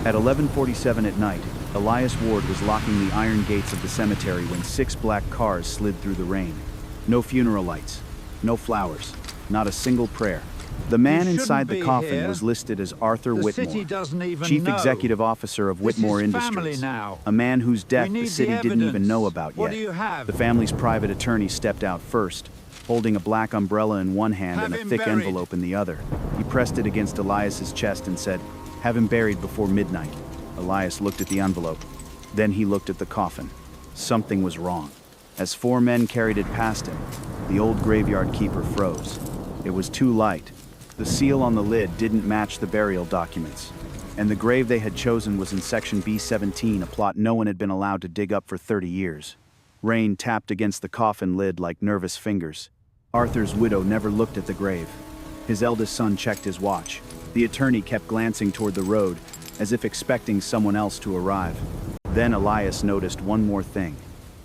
At 11:47 at night, Elias Ward was locking the iron gates of the cemetery when 6 black cars slid through the rain. No funeral lights, no flowers, not a single prayer. The man inside the coffin was listed as Arthur Whitmore, Chief Executive Officer of Whitmore Industries, a man whose death the city didn't even know about yet. The family's private attorney stepped out first, holding a black umbrella in one hand and a thick envelope in the other. He pressed it against Elias's chest and said, "Have him buried before midnight." Elias looked at the envelope. Then he looked at the coffin. Something was wrong. As 4 men carried it past him, the old graveyard keeper froze. It was too light. The seal on the lid didn't match the burial documents, and the grave they had chosen was in section B17, a plot no one had been allowed to dig up for 30 years. Rain tapped against the coffin lid like nervous fingers. Arthur's widow never looked at the grave. His eldest son checked his watch. The attorney kept glancing toward the road, as if expecting someone else to arrive. Then Elias noticed one more thing.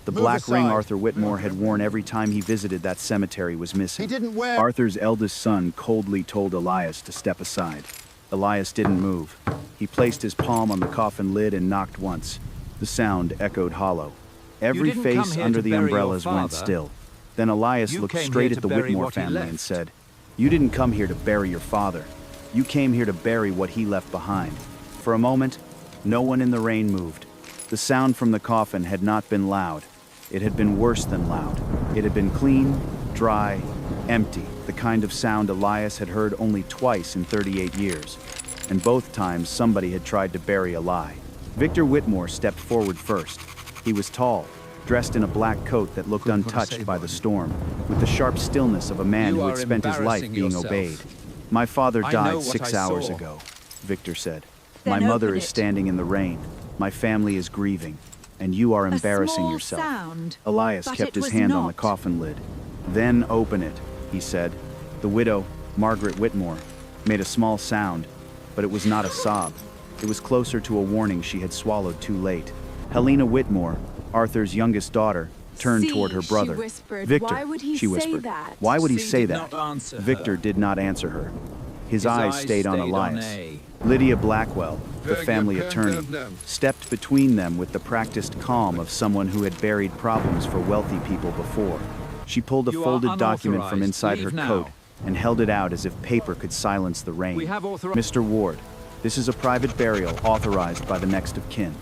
The black ring Arthur Whitmore had worn every time he visited that cemetery was missing. He didn't wear... Arthur's eldest son coldly told Elias to step aside. Elias didn't move. He placed his palm on the coffin lid and knocked once. The sound echoed hollow. Every face under the umbrellas went still. Then Elias looked straight at the Whitmore family and said, "You didn't come here to bury your father. You came here to bury what he left behind." For a moment, no one in the rain moved. The sound from the coffin had not been loud. It had been worse than loud. It had been clean, dry, empty, the kind of sound Elias had heard only twice in 38 years. And both times somebody had tried to bury a lie. Victor Whitmore stepped forward first. He was tall, dressed in a black coat that looked untouched by the storm, with the sharp stillness of a man who had spent his life being obeyed. "My father died 6 hours ago," Victor said. "My mother is standing in the rain. My family is grieving. And you are embarrassing yourself." Elias kept his hand on the coffin lid. "Then open it," he said. The widow, Margaret Whitmore, made a small sound, but it was not a sob. It was closer to a warning she had swallowed too late. Helena Whitmore, Arthur's youngest daughter, turned toward her brother. "Victor," she whispered. "Why would he say that?" Victor did not answer her. His eyes stayed on Elias. Lydia Blackwell, the family attorney, stepped between them with the practiced calm of someone who had buried problems for wealthy people before. She pulled a folded document from inside her coat and held it out as if paper could silence the rain. "Mr. Ward, this is a private burial authorized by the next of kin.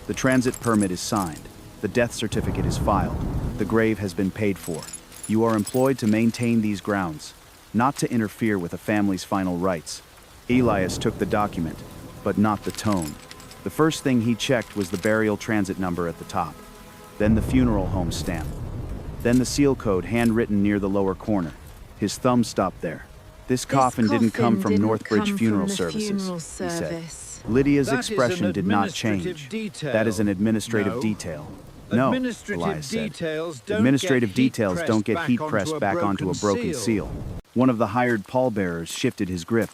The transit permit is signed. The death certificate is filed. The grave has been paid for. You are employed to maintain these grounds, not to interfere with a family's final rights." Elias took the document, but not the tone. The first thing he checked was the burial transit number at the top, then the funeral home stamp, then the seal code handwritten near the lower corner. His thumb stopped there. "This coffin didn't come from Northbridge Funeral Services," he said. Lydia's expression did not change. "That is an administrative detail." "No," Elias said. "Administrative details don't get heat pressed back onto a broken seal." One of the hired pallbearers shifted his grip.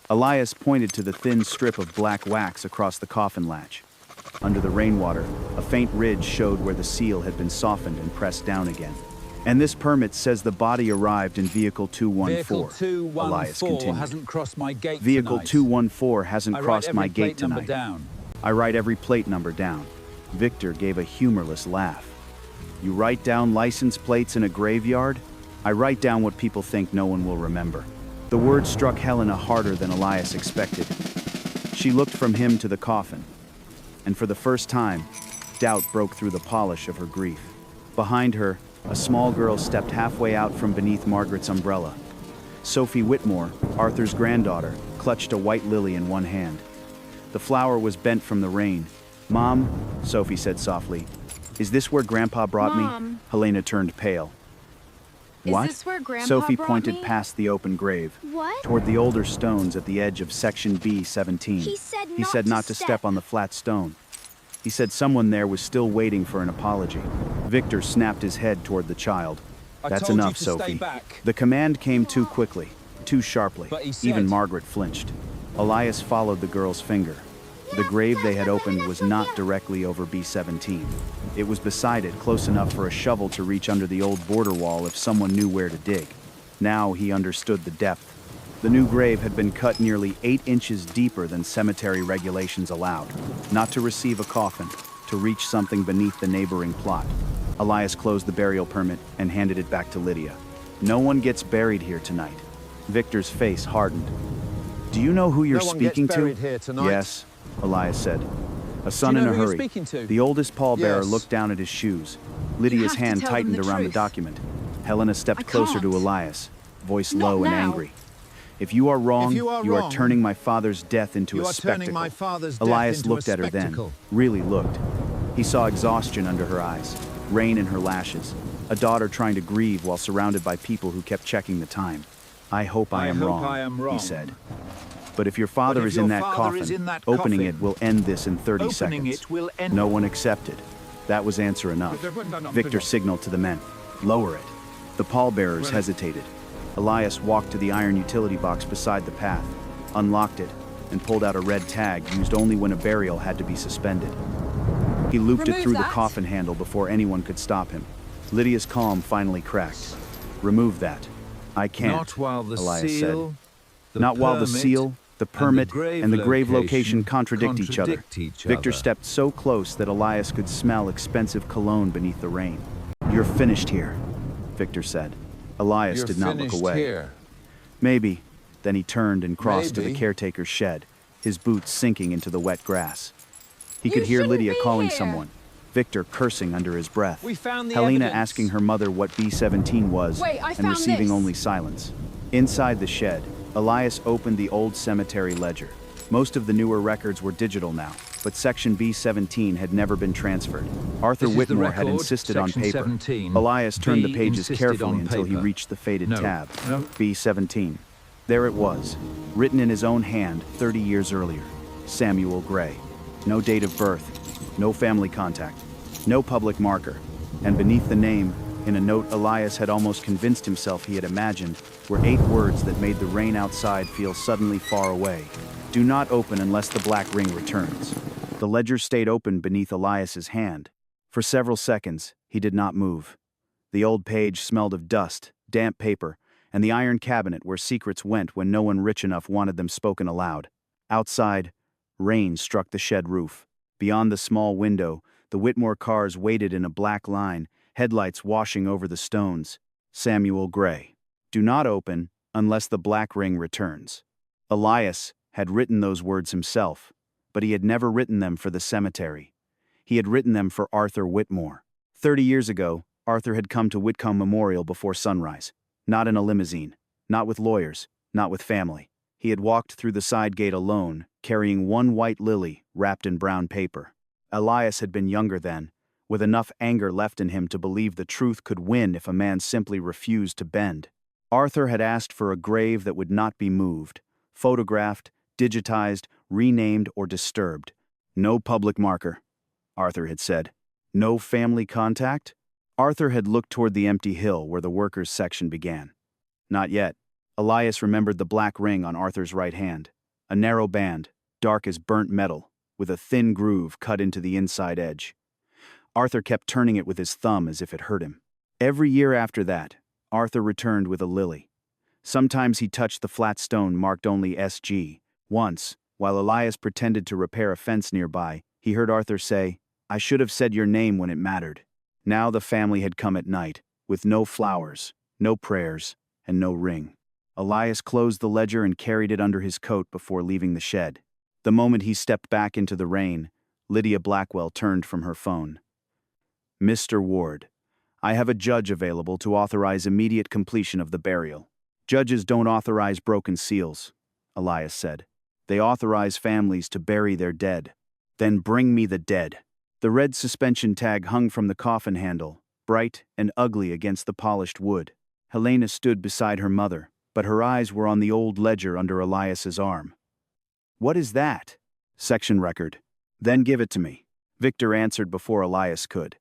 Elias pointed to the thin strip of black wax across the coffin latch. Under the rainwater, a faint ridge showed where the seal had been softened and pressed down again. "And this permit says the body arrived in Vehicle 214, Elias continued. Hasn't crossed my gate Vehicle tonight. 214 hasn't crossed my gate tonight. Down. I write every plate number down." Victor gave a humorless laugh. "You write down license plates in a graveyard?" "I write down what people think no one will remember." The word struck Helena harder than Elias expected. She looked from him to the coffin, and for the first time, doubt broke through the polish of her grief. Behind her, a small girl stepped halfway out from beneath Margaret's umbrella. Sophie Whitmore, Arthur's granddaughter, clutched a white lily in one hand. The flower was bent from the rain. "Mom," Sophie said softly, "is this where Grandpa brought me?" Helena turned pale. "What?" Is this where Grandpa Sophie brought pointed me? past the open grave, What? toward the older stones at the edge of section B17. He said not to step on the flat stone. He said someone there was still waiting for an apology. Victor snapped his head toward the child. "That's told you enough, to stay Sophie." back. The command came too quickly, too sharply. But he said- Even Margaret flinched. Elias followed the girl's finger. The grave they had opened was not directly over B17. It was beside it, close enough for a shovel to reach under the old border wall if someone knew where to dig. Now he understood the depth. The new grave had been cut nearly 8 inches deeper than cemetery regulations allowed, not to receive a coffin, to reach something beneath the neighboring plot. Elias closed the burial permit and handed it back to Lydia. "No one gets buried here tonight." Victor's face hardened. "Do you know who you're speaking to?" No one gets buried here tonight. "Yes," Elias said. A son in a hurry. The oldest pallbearer looked down at his shoes. Lydia's hand tightened around the document. Helena stepped closer to Elias, voice low and angry. "If you are wrong, you are turning my father's death into a spectacle." Elias looked at her then, really looked. He saw exhaustion under her eyes, rain in her lashes, a daughter trying to grieve while surrounded by people who kept checking the time. "I hope I am wrong," he said. "But if your father is in that coffin, opening it will end this in 30 seconds. No one accepted." That was answer enough. Victor signaled to the men, "Lower it." The pallbearers hesitated. Elias walked to the iron utility box beside the path, unlocked it, and pulled out a red tag used only when a burial had to be suspended. He looped it through the coffin handle before anyone could stop him. Lydia's calm finally cracked. "Remove that." "I can't," Elias said. "Not while the seal, the permit, and the grave location contradict each other." Victor stepped so close that Elias could smell expensive cologne beneath the rain. "You're finished here," Victor said. Elias did not look away. Here. "Maybe." Then he turned and crossed to the caretaker's shed, his boots sinking into the wet grass. He could hear Lydia calling someone, Victor cursing under his breath, Helena asking her mother what B-17 was, and receiving only silence. Inside the shed, Elias opened the old cemetery ledger. Most of the newer records were digital now, but section B-17 had never been transferred. Arthur Whitmore had insisted on paper. 17. Elias turned the pages carefully until he reached the faded tab. B-17. There it was, written in his own hand 30 years earlier. Samuel Gray. No date of birth, no family contact, no public marker. And beneath the name, in a note Elias had almost convinced himself he had imagined, were 8 words that made the rain outside feel suddenly far away. "Do not open unless the black ring returns." The ledger stayed open beneath Elias's hand. For several seconds, he did not move. The old page smelled of dust, damp paper, and the iron cabinet where secrets went when no one rich enough wanted them spoken aloud. Outside, rain struck the shed roof. Beyond the small window, the Whitmore cars waited in a black line, headlights washing over the stones. Samuel Gray. "Do not open unless the black ring returns." Elias had written those words himself, but he had never written them for the cemetery. He had written them for Arthur Whitmore. 30 years ago, Arthur had come to Whitcomb Memorial before sunrise. Not in a limousine, not with lawyers, not with family. He had walked through the side gate alone, carrying one white lily wrapped in brown paper. Elias had been younger then, with enough anger left in him to believe the truth could win if a man simply refused to bend. Arthur had asked for a grave that would not be moved, photographed, digitized, renamed, or disturbed. No public marker, Arthur had said. No family contact? Arthur had looked toward the empty hill where the workers' section began. Not yet. Elias remembered the black ring on Arthur's right hand, a narrow band, dark as burnt metal, with a thin groove cut into the inside edge. Arthur kept turning it with his thumb as if it hurt him. Every year after that, Arthur returned with a lily. Sometimes he touched the flat stone marked only SG. Once, while Elias pretended to repair a fence nearby, he heard Arthur say, "I should have said your name when it mattered." Now the family had come at night, with no flowers, no prayers, and no ring. Elias closed the ledger and carried it under his coat before leaving the shed. The moment he stepped back into the rain, Lydia Blackwell turned from her phone. "Mr. Ward, I have a judge available to authorize immediate completion of the burial." "Judges don't authorize broken seals," Elias said. "They authorize families to bury their dead." "Then bring me the dead." The red suspension tag hung from the coffin handle, bright and ugly against the polished wood. Helena stood beside her mother, but her eyes were on the old ledger under Elias's arm. "What is that?" "Section record." "Then give it to me." Victor answered before Elias could.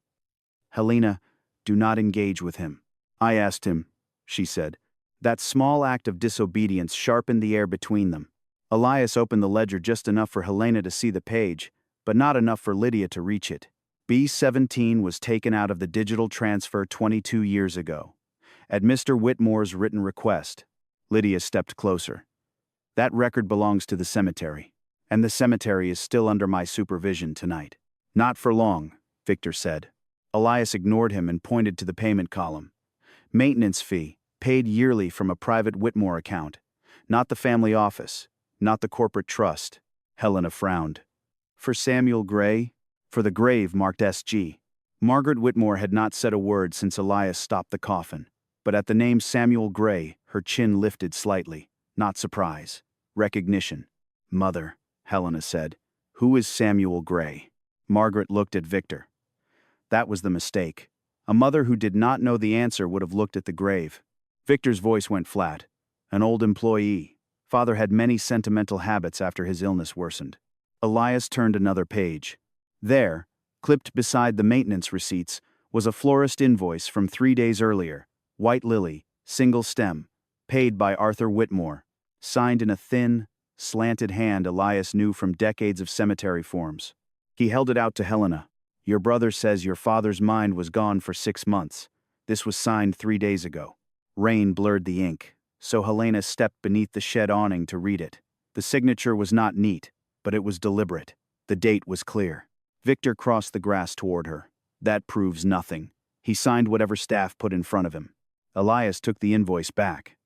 "Helena, do not engage with him." "I asked him," she said. That small act of disobedience sharpened the air between them. Elias opened the ledger just enough for Helena to see the page, but not enough for Lydia to reach it. B-17 was taken out of the digital transfer 22 years ago. At Mr. Whitmore's written request. Lydia stepped closer. That record belongs to the cemetery. And the cemetery is still under my supervision tonight. Not for long, Victor said. Elias ignored him and pointed to the payment column. Maintenance fee, paid yearly from a private Whitmore account. Not the family office, not the corporate trust. Helena frowned. For Samuel Gray? For the grave marked SG. Margaret Whitmore had not said a word since Elias stopped the coffin, but at the name Samuel Gray, her chin lifted slightly. Not surprise. Recognition. Mother, Helena said. Who is Samuel Gray? Margaret looked at Victor. That was the mistake. A mother who did not know the answer would have looked at the grave. Victor's voice went flat. An old employee. Father had many sentimental habits after his illness worsened. Elias turned another page. There, clipped beside the maintenance receipts, was a florist invoice from 3 days earlier. White lily, single stem, paid by Arthur Whitmore. Signed in a thin, slanted hand Elias knew from decades of cemetery forms. He held it out to Helena. Your brother says your father's mind was gone for 6 months. This was signed 3 days ago. Rain blurred the ink, so Helena stepped beneath the shed awning to read it. The signature was not neat, but it was deliberate. The date was clear. Victor crossed the grass toward her. That proves nothing. He signed whatever staff put in front of him. Elias took the invoice back.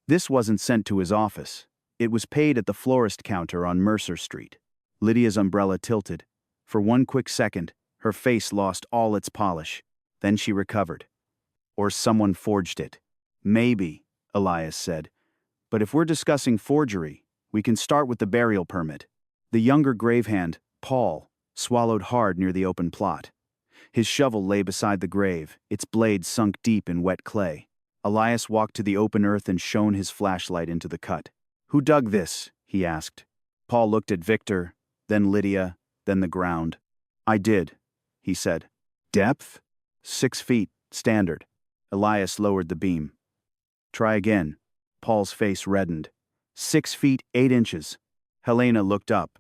This wasn't sent to his office. It was paid at the florist counter on Mercer Street. Lydia's umbrella tilted. For one quick second, her face lost all its polish. Then she recovered. Or someone forged it. Maybe, Elias said. But if we're discussing forgery, we can start with the burial permit. The younger gravehand, Paul, swallowed hard near the open plot. His shovel lay beside the grave, its blade sunk deep in wet clay. Elias walked to the open earth and shone his flashlight into the cut. Who dug this? He asked. Paul looked at Victor, then Lydia, then the ground. I did, he said. Depth? 6 feet, standard. Elias lowered the beam. Try again. Paul's face reddened. 6 feet, 8 inches. Helena looked up.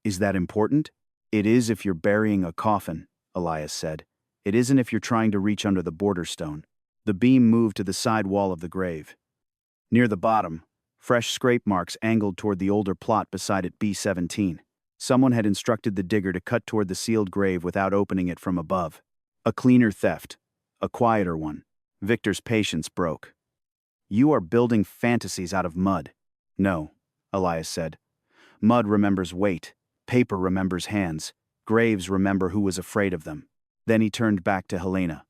Is that important? It is if you're burying a coffin, Elias said. It isn't if you're trying to reach under the border stone. The beam moved to the side wall of the grave. Near the bottom, fresh scrape marks angled toward the older plot beside it B-17. Someone had instructed the digger to cut toward the sealed grave without opening it from above. A cleaner theft. A quieter one. Victor's patience broke. You are building fantasies out of mud. No, Elias said. Mud remembers weight. Paper remembers hands. Graves remember who was afraid of them. Then he turned back to Helena.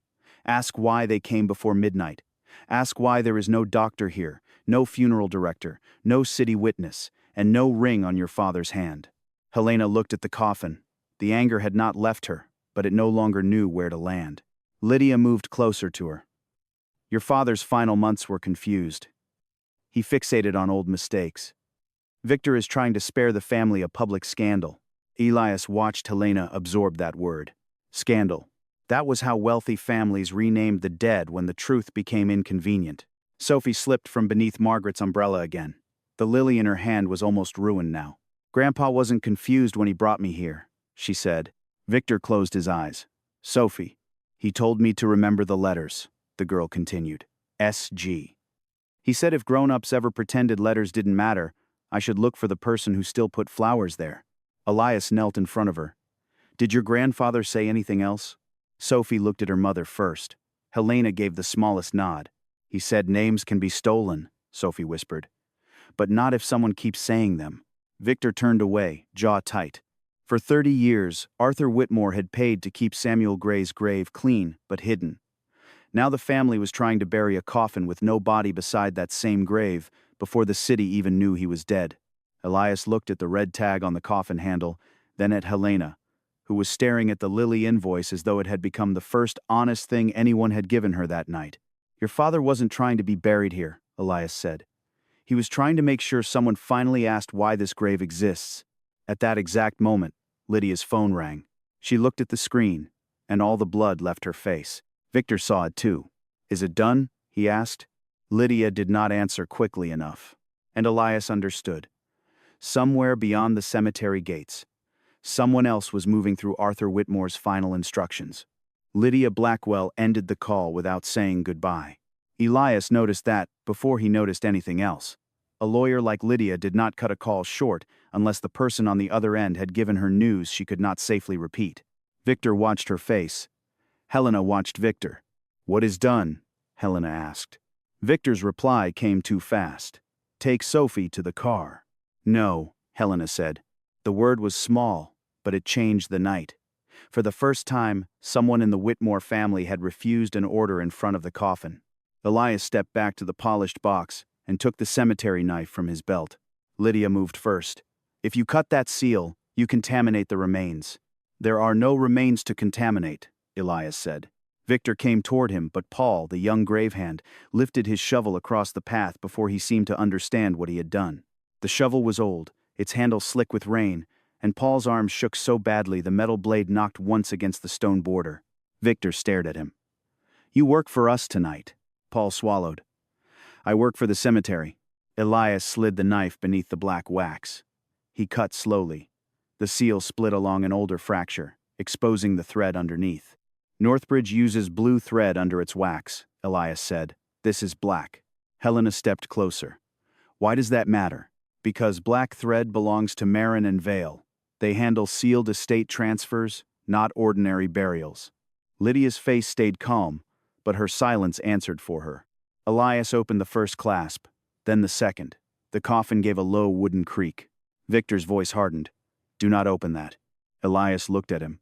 Ask why they came before midnight. Ask why there is no doctor here, no funeral director, no city witness, and no ring on your father's hand. Helena looked at the coffin. The anger had not left her, but it no longer knew where to land. Lydia moved closer to her. Your father's final months were confused. He fixated on old mistakes. Victor is trying to spare the family a public scandal. Elias watched Helena absorb that word. Scandal. That was how wealthy families renamed the dead when the truth became inconvenient. Sophie slipped from beneath Margaret's umbrella again. The lily in her hand was almost ruined now. Grandpa wasn't confused when he brought me here, she said. Victor closed his eyes. Sophie. He told me to remember the letters, the girl continued. SG. He said if grown-ups ever pretended letters didn't matter, I should look for the person who still put flowers there. Elias knelt in front of her. Did your grandfather say anything else? Sophie looked at her mother first. Helena gave the smallest nod. He said names can be stolen, Sophie whispered. But not if someone keeps saying them. Victor turned away, jaw tight. For 30 years, Arthur Whitmore had paid to keep Samuel Gray's grave clean, but hidden. Now the family was trying to bury a coffin with no body beside that same grave, before the city even knew he was dead. Elias looked at the red tag on the coffin handle, then at Helena, who was staring at the Lily invoice as though it had become the first honest thing anyone had given her that night. Your father wasn't trying to be buried here, Elias said. He was trying to make sure someone finally asked why this grave exists. At that exact moment, Lydia's phone rang. She looked at the screen, and all the blood left her face. Victor saw it too. Is it done? He asked. Lydia did not answer quickly enough. And Elias understood. Somewhere beyond the cemetery gates, someone else was moving through Arthur Whitmore's final instructions. Lydia Blackwell ended the call without saying goodbye. Elias noticed that before he noticed anything else. A lawyer like Lydia did not cut a call short unless the person on the other end had given her news she could not safely repeat. Victor watched her face. Helena watched Victor. "What is done?" Helena asked. Victor's reply came too fast. "Take Sophie to the car." "No," Helena said. The word was small, but it changed the night. For the first time, someone in the Whitmore family had refused an order in front of the coffin. Elias stepped back to the polished box and took the cemetery knife from his belt. Lydia moved first. "If you cut that seal, you contaminate the remains." "There are no remains to contaminate," Elias said. Victor came toward him, but Paul, the young gravehand, lifted his shovel across the path before he seemed to understand what he had done. The shovel was old, its handle slick with rain, and Paul's arm shook so badly the metal blade knocked once against the stone border. Victor stared at him. "You work for us tonight." Paul swallowed. "I work for the cemetery." Elias slid the knife beneath the black wax. He cut slowly. The seal split along an older fracture, exposing the thread underneath. "Northbridge uses blue thread under its wax," Elias said. "This is black." Helena stepped closer. "Why does that matter?" "Because black thread belongs to Marin and Vale. They handle sealed estate transfers, not ordinary burials." Lydia's face stayed calm, but her silence answered for her. Elias opened the first clasp, then the second. The coffin gave a low wooden creak. Victor's voice hardened. "Do not open that." Elias looked at him.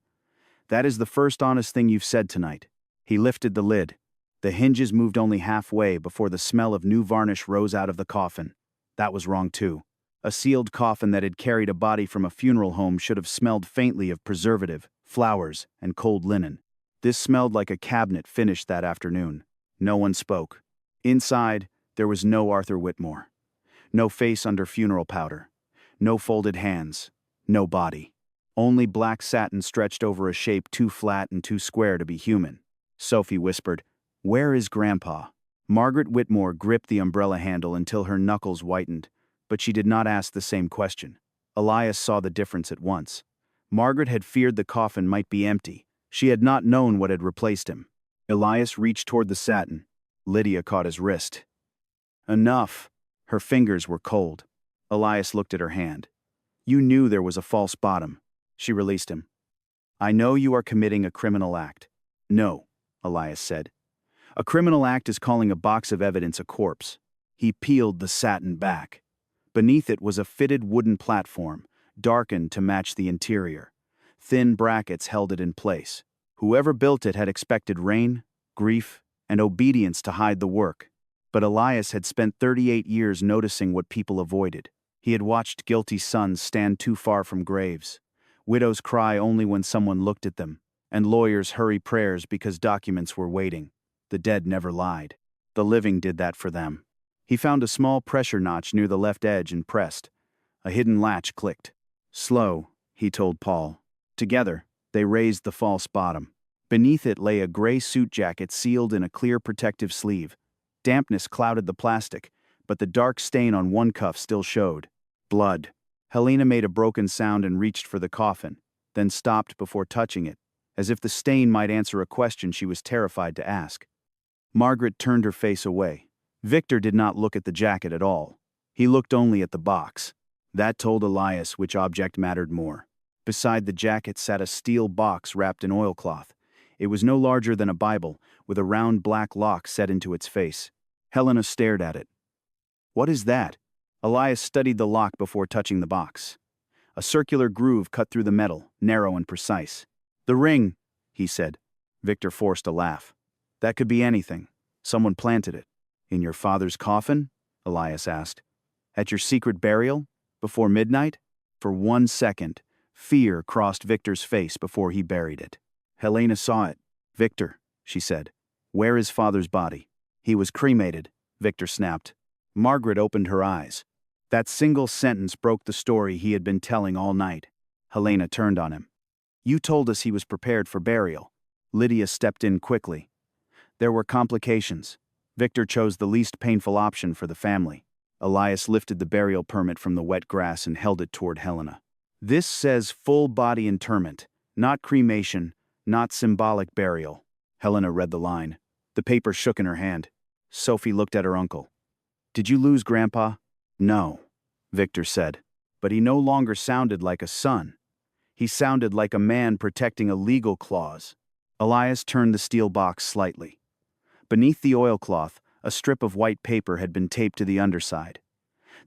"That is the first honest thing you've said tonight." He lifted the lid. The hinges moved only halfway before the smell of new varnish rose out of the coffin. That was wrong too. A sealed coffin that had carried a body from a funeral home should have smelled faintly of preservative, flowers, and cold linen. This smelled like a cabinet finished that afternoon. No one spoke. Inside, there was no Arthur Whitmore. No face under funeral powder. No folded hands. No body. Only black satin stretched over a shape too flat and too square to be human. Sophie whispered, "Where is Grandpa?" Margaret Whitmore gripped the umbrella handle until her knuckles whitened, but she did not ask the same question. Elias saw the difference at once. Margaret had feared the coffin might be empty. She had not known what had replaced him. Elias reached toward the satin. Lydia caught his wrist. "Enough." Her fingers were cold. Elias looked at her hand. "You knew there was a false bottom." She released him. "I know you are committing a criminal act." "No," Elias said. "A criminal act is calling a box of evidence a corpse." He peeled the satin back. Beneath it was a fitted wooden platform, darkened to match the interior. Thin brackets held it in place. Whoever built it had expected rain, grief, and obedience to hide the work. But Elias had spent 38 years noticing what people avoided. He had watched guilty sons stand too far from graves. Widows cry only when someone looked at them, and lawyers hurry prayers because documents were waiting. The dead never lied. The living did that for them. He found a small pressure notch near the left edge and pressed. A hidden latch clicked. "Slow," he told Paul. Together, they raised the false bottom. Beneath it lay a gray suit jacket sealed in a clear protective sleeve. Dampness clouded the plastic, but the dark stain on one cuff still showed. Blood. Helena made a broken sound and reached for the coffin, then stopped before touching it, as if the stain might answer a question she was terrified to ask. Margaret turned her face away. Victor did not look at the jacket at all. He looked only at the box. That told Elias which object mattered more. Beside the jacket sat a steel box wrapped in oilcloth. It was no larger than a Bible, with a round black lock set into its face. Helena stared at it. "What is that?" Elias studied the lock before touching the box. A circular groove cut through the metal, narrow and precise. "The ring," he said. Victor forced a laugh. "That could be anything. Someone planted it." "In your father's coffin?" Elias asked. "At your secret burial? Before midnight?" For 1 second, fear crossed Victor's face before he buried it. Helena saw it. "Victor," she said, "where is father's body?" "He was cremated," Victor snapped. Margaret opened her eyes. That single sentence broke the story he had been telling all night. Helena turned on him. "You told us he was prepared for burial." Lydia stepped in quickly. There were complications. Victor chose the least painful option for the family. Elias lifted the burial permit from the wet grass and held it toward Helena. "This says full body interment, not cremation, not symbolic burial." Helena read the line. The paper shook in her hand. Sophie looked at her uncle. "Did you lose Grandpa?" No, Victor said, but he no longer sounded like a son. He sounded like a man protecting a legal clause. Elias turned the steel box slightly. Beneath the oilcloth, a strip of white paper had been taped to the underside.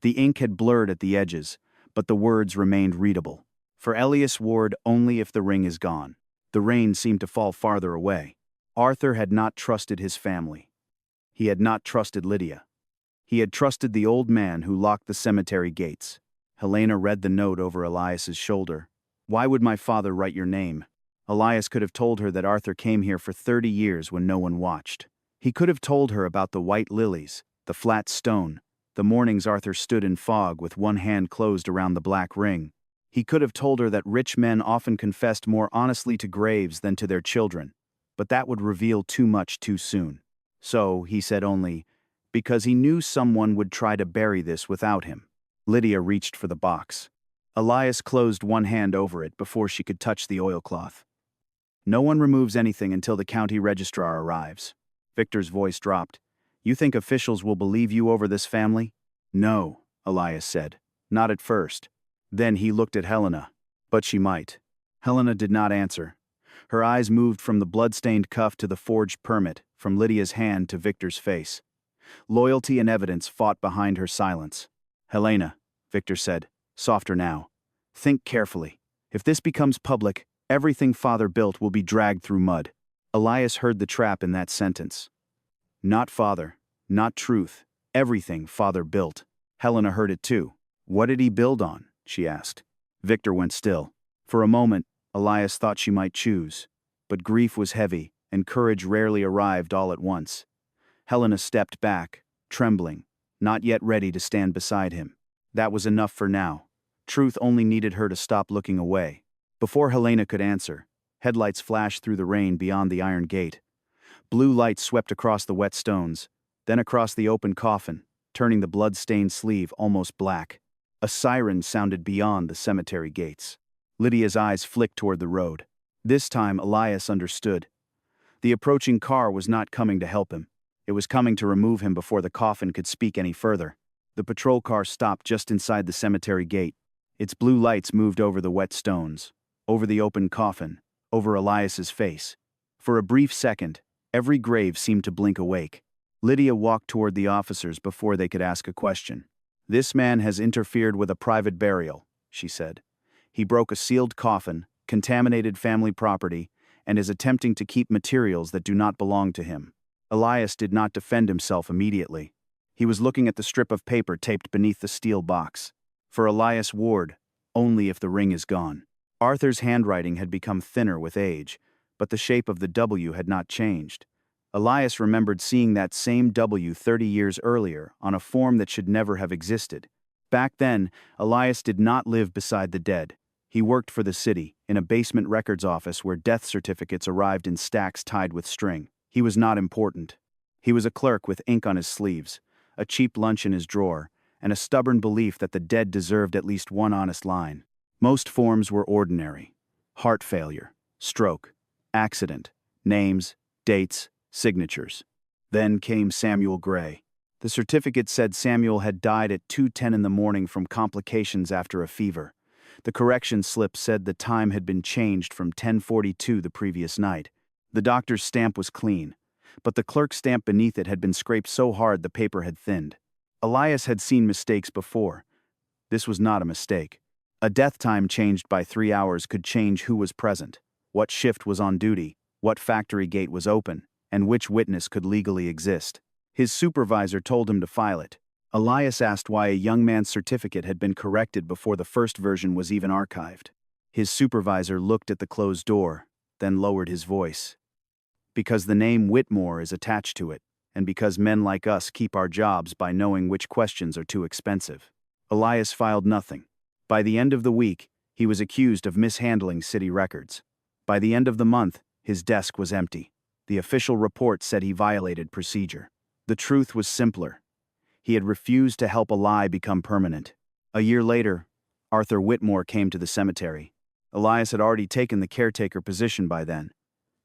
The ink had blurred at the edges, but the words remained readable. For Elias Ward, only if the ring is gone. The rain seemed to fall farther away. Arthur had not trusted his family. He had not trusted Lydia. He had trusted the old man who locked the cemetery gates. Helena read the note over Elias's shoulder. Why would my father write your name? Elias could have told her that Arthur came here for 30 years when no one watched. He could have told her about the white lilies, the flat stone, the mornings Arthur stood in fog with one hand closed around the black ring. He could have told her that rich men often confessed more honestly to graves than to their children, but that would reveal too much too soon. So he said only, because he knew someone would try to bury this without him. Lydia reached for the box. Elias closed one hand over it before she could touch the oilcloth. No one removes anything until the county registrar arrives. Victor's voice dropped. You think officials will believe you over this family? No, Elias said. Not at first. Then he looked at Helena. But she might. Helena did not answer. Her eyes moved from the blood-stained cuff to the forged permit, from Lydia's hand to Victor's face. Loyalty and evidence fought behind her silence. Helena, Victor said, softer now. Think carefully. If this becomes public, everything father built will be dragged through mud. Elias heard the trap in that sentence. Not father, not truth, everything father built. Helena heard it too. What did he build on? She asked. Victor went still. For a moment, Elias thought she might choose. But grief was heavy, and courage rarely arrived all at once. Helena stepped back, trembling, not yet ready to stand beside him. That was enough for now. Truth only needed her to stop looking away. Before Helena could answer, headlights flashed through the rain beyond the iron gate. Blue light swept across the wet stones, then across the open coffin, turning the blood-stained sleeve almost black. A siren sounded beyond the cemetery gates. Lydia's eyes flicked toward the road. This time Elias understood. The approaching car was not coming to help him. It was coming to remove him before the coffin could speak any further. The patrol car stopped just inside the cemetery gate. Its blue lights moved over the wet stones, over the open coffin, over Elias's face. For a brief second, every grave seemed to blink awake. Lydia walked toward the officers before they could ask a question. This man has interfered with a private burial, she said. He broke a sealed coffin, contaminated family property, and is attempting to keep materials that do not belong to him. Elias did not defend himself immediately. He was looking at the strip of paper taped beneath the steel box. For Elias Ward, only if the ring is gone. Arthur's handwriting had become thinner with age, but the shape of the W had not changed. Elias remembered seeing that same W 30 years earlier on a form that should never have existed. Back then, Elias did not live beside the dead. He worked for the city, in a basement records office where death certificates arrived in stacks tied with string. He was not important. He was a clerk with ink on his sleeves, a cheap lunch in his drawer, and a stubborn belief that the dead deserved at least one honest line. Most forms were ordinary. Heart failure, stroke, accident, names, dates, signatures. Then came Samuel Gray. The certificate said Samuel had died at 2:10 in the morning from complications after a fever. The correction slip said the time had been changed from 10:42 the previous night. The doctor's stamp was clean, but the clerk's stamp beneath it had been scraped so hard the paper had thinned. Elias had seen mistakes before. This was not a mistake. A death time changed by 3 hours could change who was present, what shift was on duty, what factory gate was open, and which witness could legally exist. His supervisor told him to file it. Elias asked why a young man's certificate had been corrected before the first version was even archived. His supervisor looked at the closed door, then lowered his voice. Because the name Whitmore is attached to it, and because men like us keep our jobs by knowing which questions are too expensive. Elias filed nothing. By the end of the week, he was accused of mishandling city records. By the end of the month, his desk was empty. The official report said he violated procedure. The truth was simpler. He had refused to help a lie become permanent. A year later, Arthur Whitmore came to the cemetery. Elias had already taken the caretaker position by then.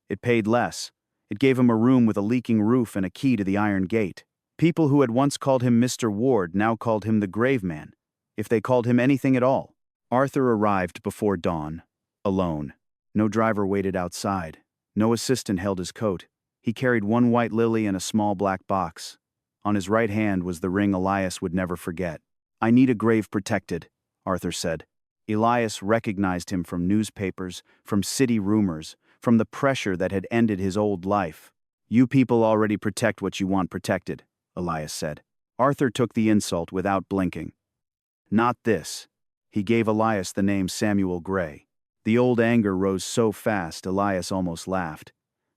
It paid less. It gave him a room with a leaking roof and a key to the iron gate. People who had once called him Mr. Ward now called him the Grave Man, if they called him anything at all. Arthur arrived before dawn, alone. No driver waited outside. No assistant held his coat. He carried one white lily and a small black box. On his right hand was the ring Elias would never forget. "I need a grave protected," Arthur said. Elias recognized him from newspapers, from city rumors, from the pressure that had ended his old life. "You people already protect what you want protected," Elias said. Arthur took the insult without blinking. "Not this." He gave Elias the name Samuel Gray. The old anger rose so fast Elias almost laughed.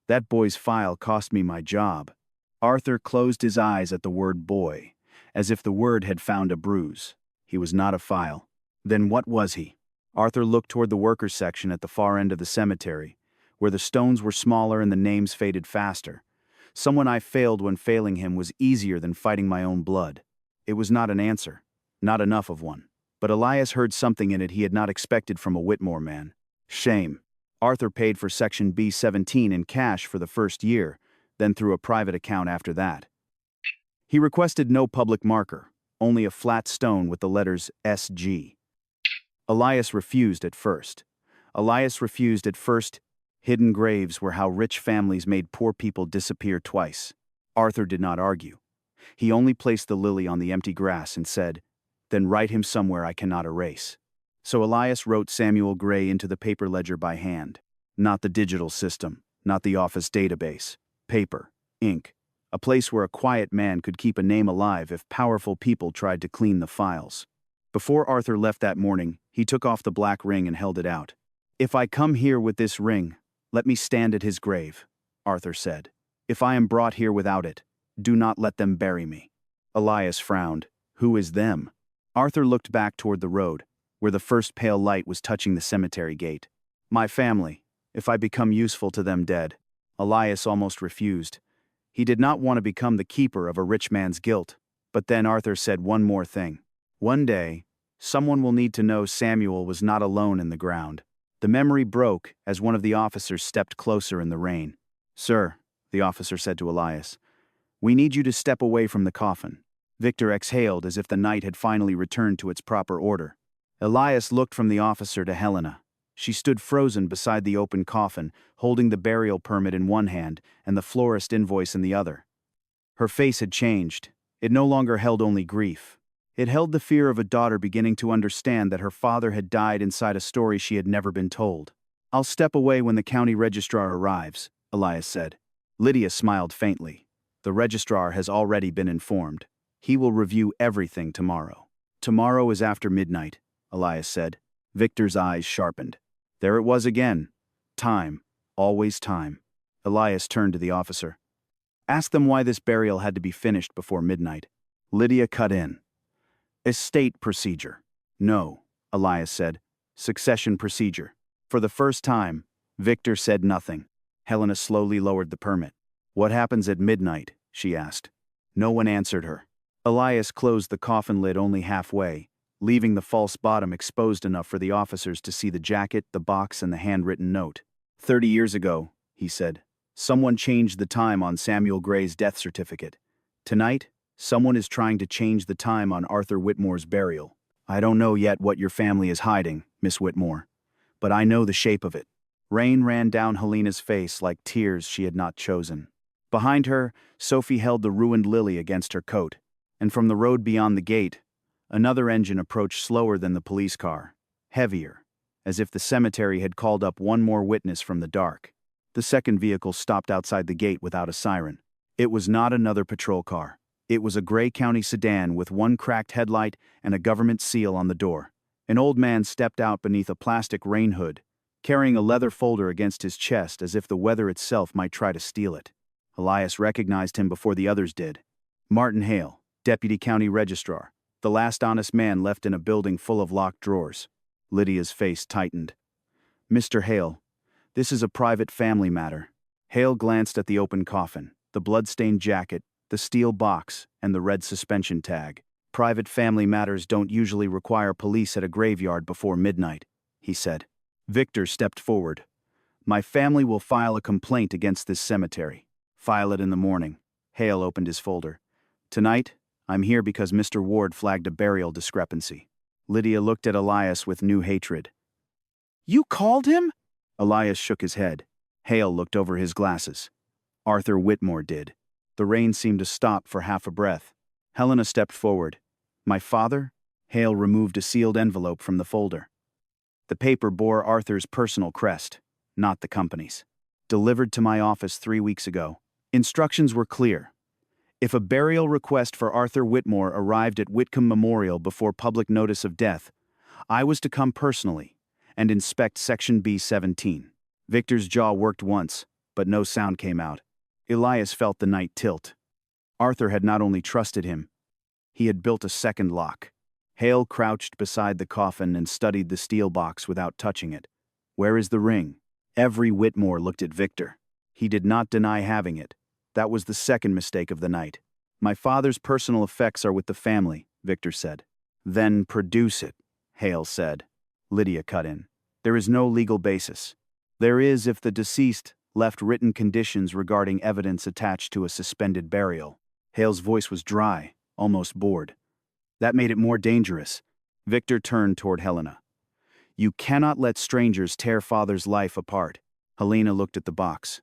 "That boy's file cost me my job." Arthur closed his eyes at the word boy, as if the word had found a bruise. He was not a file. Then what was he? Arthur looked toward the workers' section at the far end of the cemetery, where the stones were smaller and the names faded faster. Someone I failed when failing him was easier than fighting my own blood. It was not an answer, not enough of one. But Elias heard something in it he had not expected from a Whitmore man. Shame. Arthur paid for Section B-17 in cash for the first year, then through a private account after that. He requested no public marker, only a flat stone with the letters SG. Elias refused at first. Hidden graves were how rich families made poor people disappear twice. Arthur did not argue. He only placed the lily on the empty grass and said, "Then write him somewhere I cannot erase." So Elias wrote Samuel Gray into the paper ledger by hand. Not the digital system, not the office database. Paper, ink, a place where a quiet man could keep a name alive if powerful people tried to clean the files. Before Arthur left that morning, he took off the black ring and held it out. "If I come here with this ring, let me stand at his grave," Arthur said. "If I am brought here without it, do not let them bury me." Elias frowned. "Who is them?" Arthur looked back toward the road, where the first pale light was touching the cemetery gate. "My family, if I become useful to them dead." Elias almost refused. He did not want to become the keeper of a rich man's guilt. But then Arthur said one more thing. "One day, someone will need to know Samuel was not alone in the ground." The memory broke as one of the officers stepped closer in the rain. "Sir," the officer said to Elias, "we need you to step away from the coffin." Victor exhaled as if the night had finally returned to its proper order. Elias looked from the officer to Helena. She stood frozen beside the open coffin, holding the burial permit in one hand and the florist invoice in the other. Her face had changed. It no longer held only grief. It held the fear of a daughter beginning to understand that her father had died inside a story she had never been told. "I'll step away when the county registrar arrives," Elias said. Lydia smiled faintly. "The registrar has already been informed. He will review everything tomorrow." "Tomorrow is after midnight," Elias said. Victor's eyes sharpened. There it was again. Time. Always time. Elias turned to the officer. "Ask them why this burial had to be finished before midnight." Lydia cut in. "Estate procedure." "No," Elias said. "Succession procedure." For the first time, Victor said nothing. Helena slowly lowered the permit. "What happens at midnight?" she asked. No one answered her. Elias closed the coffin lid only halfway, leaving the false bottom exposed enough for the officers to see the jacket, the box, and the handwritten note. 30 years ago," he said, "someone changed the time on Samuel Gray's death certificate. Tonight, someone is trying to change the time on Arthur Whitmore's burial. I don't know yet what your family is hiding, Miss Whitmore, but I know the shape of it." Rain ran down Helena's face like tears she had not chosen. Behind her, Sophie held the ruined lily against her coat, and from the road beyond the gate, another engine approached slower than the police car, heavier, as if the cemetery had called up one more witness from the dark. The second vehicle stopped outside the gate without a siren. It was not another patrol car. It was a gray county sedan with one cracked headlight and a government seal on the door. An old man stepped out beneath a plastic rain hood, carrying a leather folder against his chest as if the weather itself might try to steal it. Elias recognized him before the others did. Martin Hale, Deputy County Registrar, the last honest man left in a building full of locked drawers. Lydia's face tightened. "Mr. Hale, this is a private family matter." Hale glanced at the open coffin, the blood-stained jacket, the steel box, and the red suspension tag. "Private family matters don't usually require police at a graveyard before midnight," he said. Victor stepped forward. "My family will file a complaint against this cemetery. File it in the morning." Hale opened his folder. Tonight, I'm here because Mr. Ward flagged a burial discrepancy. Lydia looked at Elias with new hatred. You called him? Elias shook his head. Hale looked over his glasses. Arthur Whitmore did. The rain seemed to stop for half a breath. Helena stepped forward. My father? Hale removed a sealed envelope from the folder. The paper bore Arthur's personal crest, not the company's. Delivered to my office 3 weeks ago. Instructions were clear. If a burial request for Arthur Whitmore arrived at Whitcomb Memorial before public notice of death, I was to come personally and inspect Section B17. Victor's jaw worked once, but no sound came out. Elias felt the night tilt. Arthur had not only trusted him, he had built a second lock. Hale crouched beside the coffin and studied the steel box without touching it. Where is the ring? Every Whitmore looked at Victor. He did not deny having it. That was the second mistake of the night. My father's personal effects are with the family, Victor said. Then produce it, Hale said. Lydia cut in. There is no legal basis. There is if the deceased left written conditions regarding evidence attached to a suspended burial. Hale's voice was dry, almost bored. That made it more dangerous. Victor turned toward Helena. You cannot let strangers tear father's life apart. Helena looked at the box.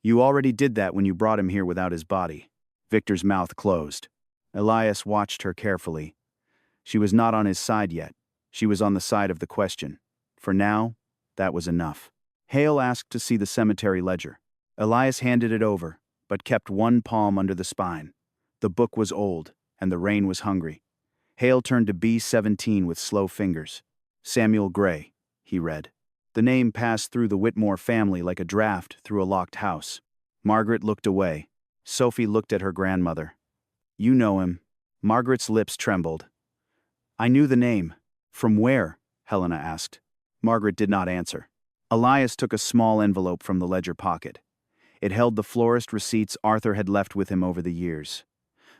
You already did that when you brought him here without his body. Victor's mouth closed. Elias watched her carefully. She was not on his side yet. She was on the side of the question. For now, that was enough. Hale asked to see the cemetery ledger. Elias handed it over, but kept one palm under the spine. The book was old, and the rain was hungry. Hale turned to B17 with slow fingers. Samuel Gray, he read. The name passed through the Whitmore family like a draft through a locked house. Margaret looked away. Sophie looked at her grandmother. You know him. Margaret's lips trembled. I knew the name. From where? Helena asked. Margaret did not answer. Elias took a small envelope from the ledger pocket. It held the florist receipts Arthur had left with him over the years.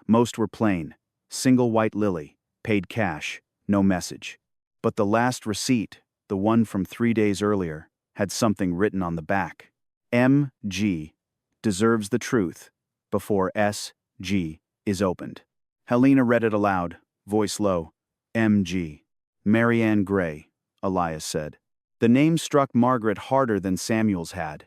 Most were plain. Single white lily, paid cash, no message. But the last receipt, the one from 3 days earlier, had something written on the back. M.G. deserves the truth before S.G. is opened. Helena read it aloud, voice low. M.G. Marianne Gray, Elias said. The name struck Margaret harder than Samuel's had.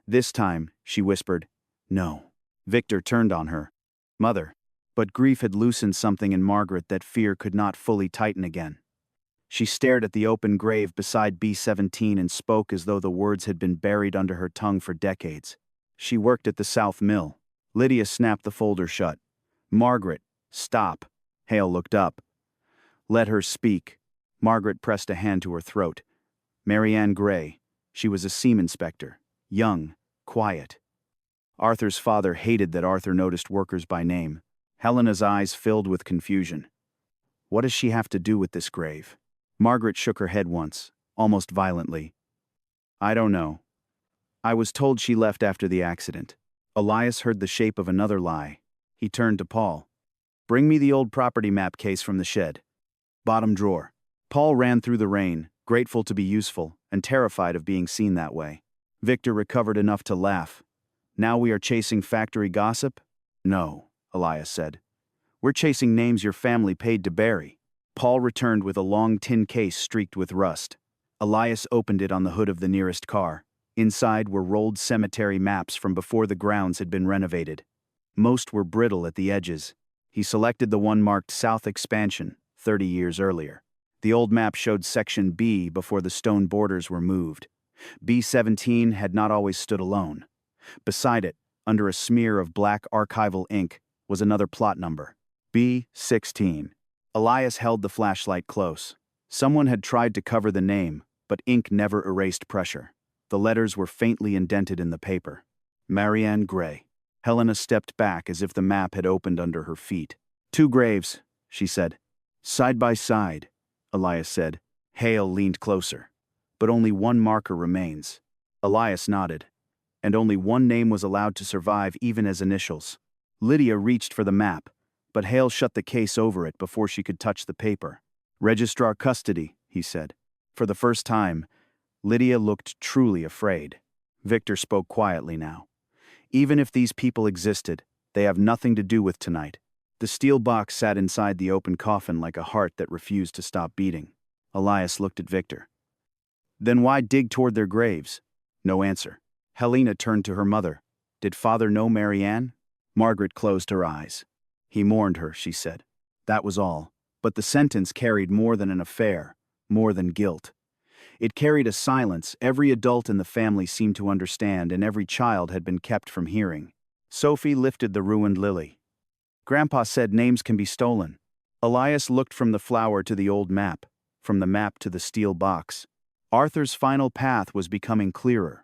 This time, she whispered, No. Victor turned on her. Mother. But grief had loosened something in Margaret that fear could not fully tighten again. She stared at the open grave beside B17 and spoke as though the words had been buried under her tongue for decades. She worked at the South Mill. Lydia snapped the folder shut. Margaret, stop. Hale looked up. Let her speak. Margaret pressed a hand to her throat. Marianne Gray. She was a seam inspector. Young, quiet. Arthur's father hated that Arthur noticed workers by name. Helena's eyes filled with confusion. What does she have to do with this grave? Margaret shook her head once, almost violently. I don't know. I was told she left after the accident. Elias heard the shape of another lie. He turned to Paul. Bring me the old property map case from the shed. Bottom drawer. Paul ran through the rain, grateful to be useful, and terrified of being seen that way. Victor recovered enough to laugh. Now we are chasing factory gossip? No, Elias said. We're chasing names your family paid to bury. Paul returned with a long tin case streaked with rust. Elias opened it on the hood of the nearest car. Inside were rolled cemetery maps from before the grounds had been renovated. Most were brittle at the edges. He selected the one marked South Expansion, 30 years earlier. The old map showed Section B before the stone borders were moved. B17 had not always stood alone. Beside it, under a smear of black archival ink, was another plot number. B16. Elias held the flashlight close. Someone had tried to cover the name, but ink never erased pressure. The letters were faintly indented in the paper. Marianne Gray. Helena stepped back as if the map had opened under her feet. 2 graves, she said. Side by side, Elias said. Hale leaned closer. But only one marker remains. Elias nodded. And only one name was allowed to survive even as initials. Lydia reached for the map, but Hale shut the case over it before she could touch the paper. Registrar Custody, he said. For the first time, Lydia looked truly afraid. Victor spoke quietly now. Even if these people existed, they have nothing to do with tonight. The steel box sat inside the open coffin like a heart that refused to stop beating. Elias looked at Victor. Then why dig toward their graves? No answer. Helena turned to her mother. Did father know Marianne? Margaret closed her eyes. He mourned her, she said. That was all. But the sentence carried more than an affair, more than guilt. It carried a silence every adult in the family seemed to understand and every child had been kept from hearing. Sophie lifted the ruined lily. Grandpa said names can be stolen. Elias looked from the flower to the old map, from the map to the steel box. Arthur's final path was becoming clearer.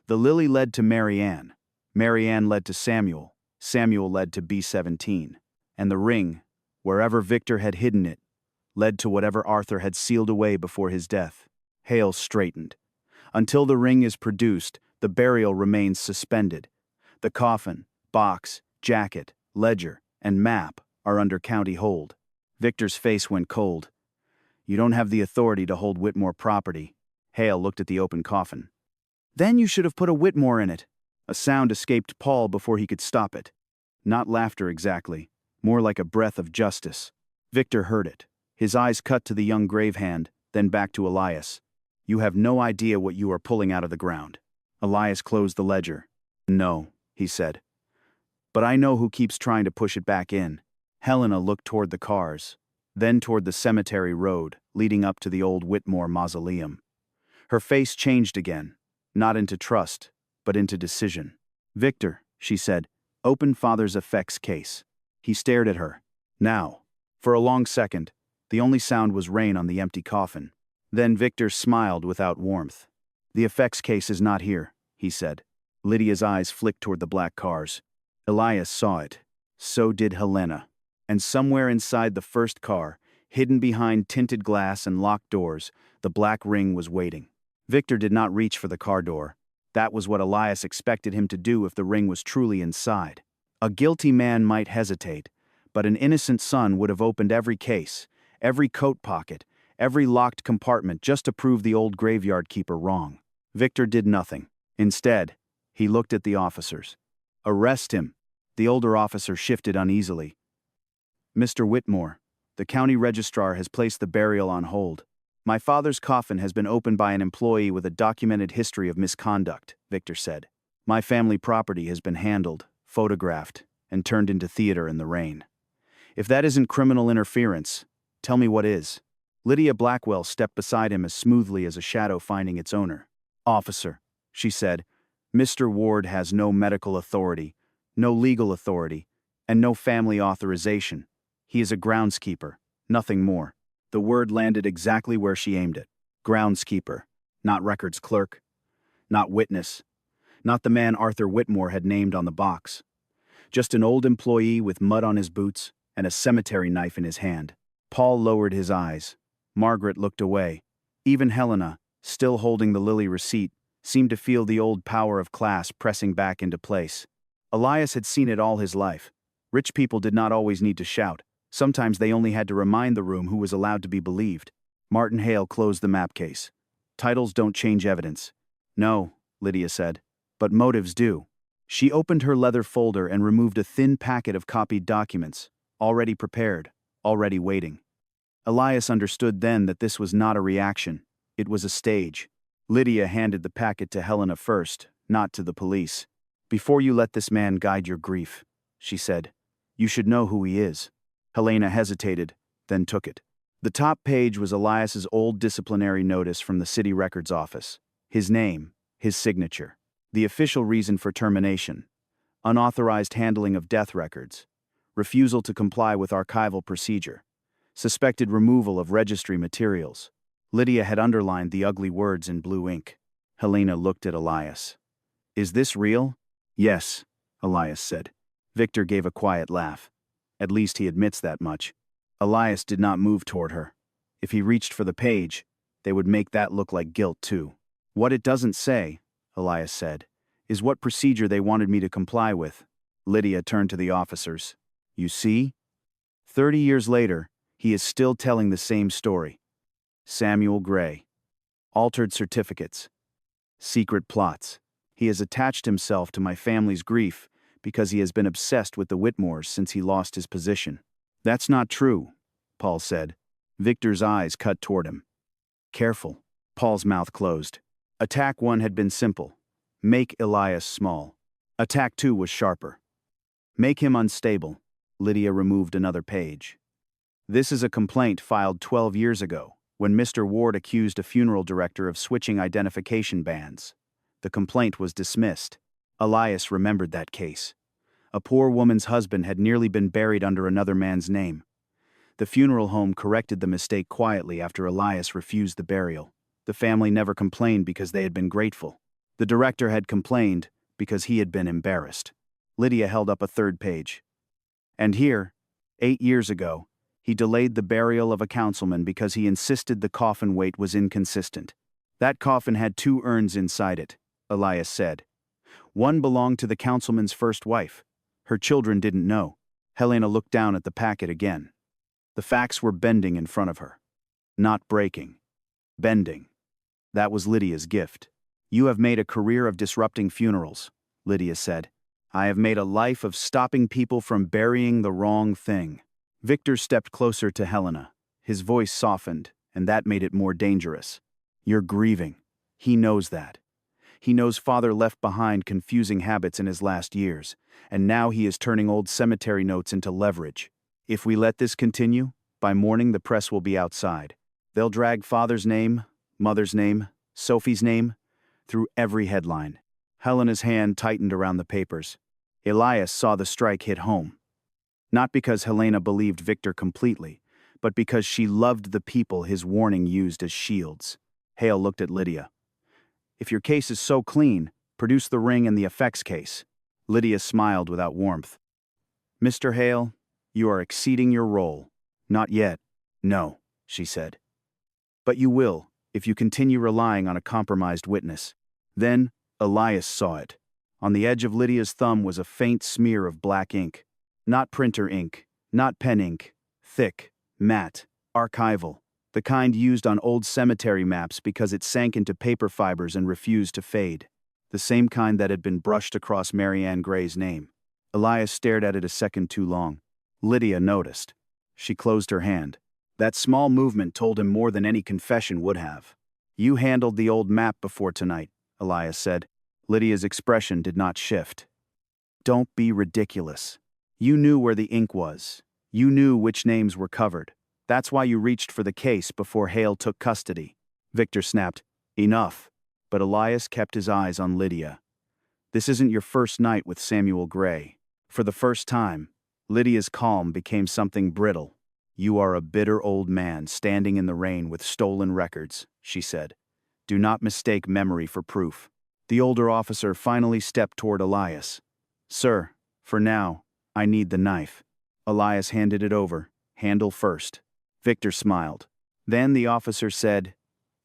The lily led to Marianne. Marianne led to Samuel. Samuel led to B-17. And the ring, wherever Victor had hidden it, led to whatever Arthur had sealed away before his death. Hale straightened. Until the ring is produced, the burial remains suspended. The coffin, box, jacket, ledger, and map are under county hold. Victor's face went cold. You don't have the authority to hold Whitmore property. Hale looked at the open coffin. Then you should have put a Whitmore in it. A sound escaped Paul before he could stop it. Not laughter exactly, more like a breath of justice. Victor heard it. His eyes cut to the young grave hand, then back to Elias. You have no idea what you are pulling out of the ground. Elias closed the ledger. No, he said. But I know who keeps trying to push it back in. Helena looked toward the cars, then toward the cemetery road leading up to the old Whitmore mausoleum. Her face changed again, not into trust, but into decision. Victor, she said, open father's effects case. He stared at her. Now. For a long second, the only sound was rain on the empty coffin. Then Victor smiled without warmth. The effects case is not here, he said. Lydia's eyes flicked toward the black cars. Elias saw it. So did Helena. And somewhere inside the first car, hidden behind tinted glass and locked doors, the black ring was waiting. Victor did not reach for the car door. That was what Elias expected him to do if the ring was truly inside. A guilty man might hesitate, but an innocent son would have opened every case, every coat pocket, every locked compartment just to prove the old graveyard keeper wrong. Victor did nothing. Instead, he looked at the officers. Arrest him. The older officer shifted uneasily. Mr. Whitmore, the county registrar has placed the burial on hold. My father's coffin has been opened by an employee with a documented history of misconduct, Victor said. My family property has been handled, photographed, and turned into theater in the rain. If that isn't criminal interference, tell me what is. Lydia Blackwell stepped beside him as smoothly as a shadow finding its owner. Officer, she said, Mr. Ward has no medical authority, no legal authority, and no family authorization. He is a groundskeeper, nothing more. The word landed exactly where she aimed it. Groundskeeper, not records clerk, not witness, not the man Arthur Whitmore had named on the box. Just an old employee with mud on his boots and a cemetery knife in his hand. Paul lowered his eyes. Margaret looked away. Even Helena, still holding the lily receipt, seemed to feel the old power of class pressing back into place. Elias had seen it all his life. Rich people did not always need to shout. Sometimes they only had to remind the room who was allowed to be believed. Martin Hale closed the map case. Titles don't change evidence. No, Lydia said, but motives do. She opened her leather folder and removed a thin packet of copied documents, already prepared, already waiting. Elias understood then that this was not a reaction. It was a stage. Lydia handed the packet to Helena first, not to the police. Before you let this man guide your grief, she said, you should know who he is. Helena hesitated, then took it. The top page was Elias's old disciplinary notice from the city records office. His name, his signature. The official reason for termination. Unauthorized handling of death records. Refusal to comply with archival procedure. Suspected removal of registry materials. Lydia had underlined the ugly words in blue ink. Helena looked at Elias. Is this real? Yes, Elias said. Victor gave a quiet laugh. At least he admits that much. Elias did not move toward her. If he reached for the page, they would make that look like guilt too. What it doesn't say, Elias said, is what procedure they wanted me to comply with. Lydia turned to the officers. You see? 30 years later, he is still telling the same story. Samuel Gray. Altered certificates. Secret plots. He has attached himself to my family's grief because he has been obsessed with the Whitmores since he lost his position. That's not true, Paul said. Victor's eyes cut toward him. Careful. Paul's mouth closed. Attack 1 had been simple. Make Elias small. Attack 2 was sharper. Make him unstable. Lydia removed another page. This is a complaint filed 12 years ago, when Mr. Ward accused a funeral director of switching identification bands. The complaint was dismissed. Elias remembered that case. A poor woman's husband had nearly been buried under another man's name. The funeral home corrected the mistake quietly after Elias refused the burial. The family never complained because they had been grateful. The director had complained because he had been embarrassed. Lydia held up a third page. And here, 8 years ago, he delayed the burial of a councilman because he insisted the coffin weight was inconsistent. That coffin had 2 urns inside it, Elias said. One belonged to the councilman's first wife. Her children didn't know. Helena looked down at the packet again. The facts were bending in front of her. Not breaking. Bending. That was Lydia's gift. You have made a career of disrupting funerals, Lydia said. I have made a life of stopping people from burying the wrong thing. Victor stepped closer to Helena. His voice softened, and that made it more dangerous. You're grieving. He knows that. He knows Father left behind confusing habits in his last years, and now he is turning old cemetery notes into leverage. If we let this continue, by morning the press will be outside. They'll drag Father's name, Mother's name, Sophie's name, through every headline. Helena's hand tightened around the papers. Elias saw the strike hit home. Not because Helena believed Victor completely, but because she loved the people his warning used as shields. Hale looked at Lydia. If your case is so clean, produce the ring and the effects case. Lydia smiled without warmth. Mr. Hale, you are exceeding your role. Not yet. No, she said. But you will, if you continue relying on a compromised witness. Then, Elias saw it. On the edge of Lydia's thumb was a faint smear of black ink. Not printer ink, not pen ink. Thick, matte, archival. The kind used on old cemetery maps because it sank into paper fibers and refused to fade. The same kind that had been brushed across Marianne Gray's name. Elias stared at it a second too long. Lydia noticed. She closed her hand. That small movement told him more than any confession would have. You handled the old map before tonight, Elias said. Lydia's expression did not shift. Don't be ridiculous. You knew where the ink was. You knew which names were covered. That's why you reached for the case before Hale took custody. Victor snapped, Enough. But Elias kept his eyes on Lydia. This isn't your first night with Samuel Gray. For the first time, Lydia's calm became something brittle. You are a bitter old man standing in the rain with stolen records, she said. Do not mistake memory for proof. The older officer finally stepped toward Elias. Sir, for now, I need the knife. Elias handed it over, handle first. Victor smiled. Then the officer said,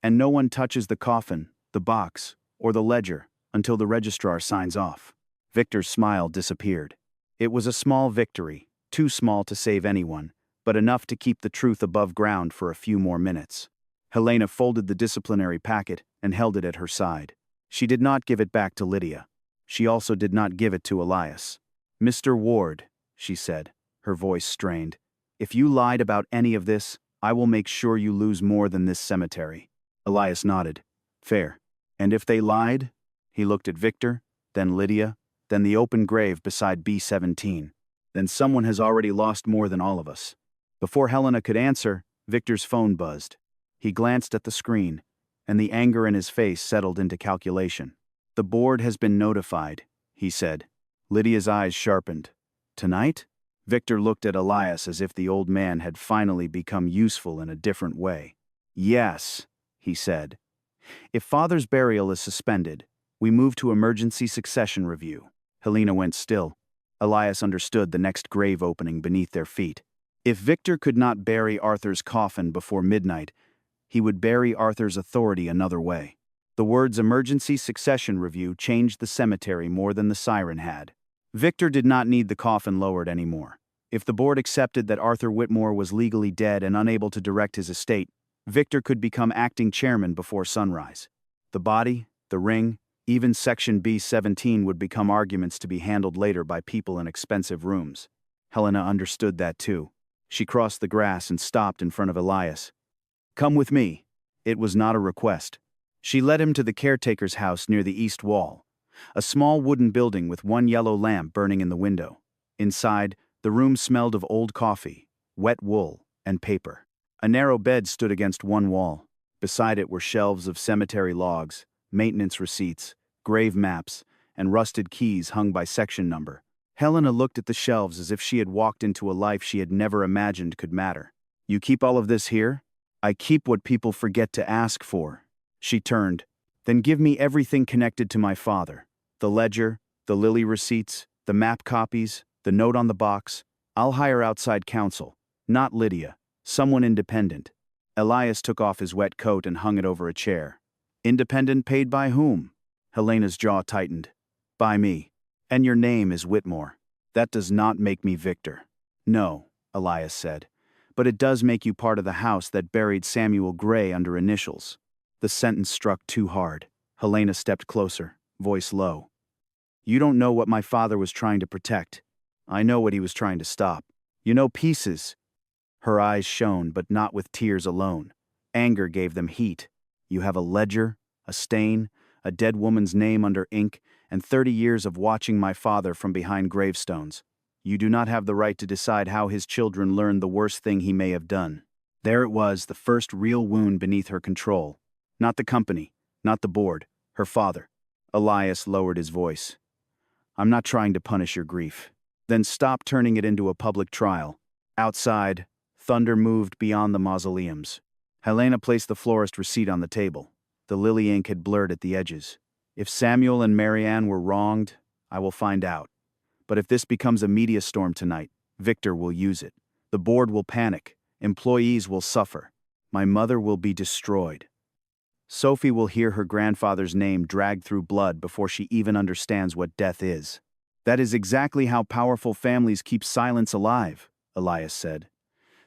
And no one touches the coffin, the box, or the ledger until the registrar signs off. Victor's smile disappeared. It was a small victory, too small to save anyone, but enough to keep the truth above ground for a few more minutes. Helena folded the disciplinary packet and held it at her side. She did not give it back to Lydia. She also did not give it to Elias. Mr. Ward, she said, her voice strained, if you lied about any of this, I will make sure you lose more than this cemetery. Elias nodded. Fair. And if they lied? He looked at Victor, then Lydia, then the open grave beside B-17. Then someone has already lost more than all of us. Before Helena could answer, Victor's phone buzzed. He glanced at the screen, and the anger in his face settled into calculation. The board has been notified, he said. Lydia's eyes sharpened. Tonight? Victor looked at Elias as if the old man had finally become useful in a different way. Yes, he said. If Father's burial is suspended, we move to emergency succession review. Helena went still. Elias understood the next grave opening beneath their feet. If Victor could not bury Arthur's coffin before midnight, he would bury Arthur's authority another way. The words emergency succession review changed the cemetery more than the siren had. Victor did not need the coffin lowered anymore. If the board accepted that Arthur Whitmore was legally dead and unable to direct his estate, Victor could become acting chairman before sunrise. The body, the ring, Even Section B-17 would become arguments to be handled later by people in expensive rooms. Helena understood that too. She crossed the grass and stopped in front of Elias. "Come with me." It was not a request. She led him to the caretaker's house near the east wall, a small wooden building with one yellow lamp burning in the window. Inside, the room smelled of old coffee, wet wool, and paper. A narrow bed stood against one wall. Beside it were shelves of cemetery logs, maintenance receipts, grave maps, and rusted keys hung by section number. Helena looked at the shelves as if she had walked into a life she had never imagined could matter. "You keep all of this here?" "I keep what people forget to ask for." She turned. "Then give me everything connected to my father. The ledger, the lily receipts, the map copies, the note on the box. I'll hire outside counsel. Not Lydia. Someone independent." Elias took off his wet coat and hung it over a chair. "Independent paid by whom?" Helena's jaw tightened. "By me. And your name is Whitmore. That does not make me Victor." "No," Elias said. "But it does make you part of the house that buried Samuel Gray under initials." The sentence struck too hard. Helena stepped closer, voice low. "You don't know what my father was trying to protect. I know what he was trying to stop. You know pieces." Her eyes shone, but not with tears alone. Anger gave them heat. "You have a ledger, a stain, a dead woman's name under ink, and 30 years of watching my father from behind gravestones. You do not have the right to decide how his children learned the worst thing he may have done." There it was, the first real wound beneath her control. Not the company, not the board, her father. Elias lowered his voice. "I'm not trying to punish your grief." "Then stop turning it into a public trial." Outside, thunder moved beyond the mausoleums. Helena placed the florist receipt on the table. The lily ink had blurred at the edges. "If Samuel and Marianne were wronged, I will find out. But if this becomes a media storm tonight, Victor will use it. The board will panic. Employees will suffer. My mother will be destroyed. Sophie will hear her grandfather's name dragged through blood before she even understands what death is." "That is exactly how powerful families keep silence alive," Elias said.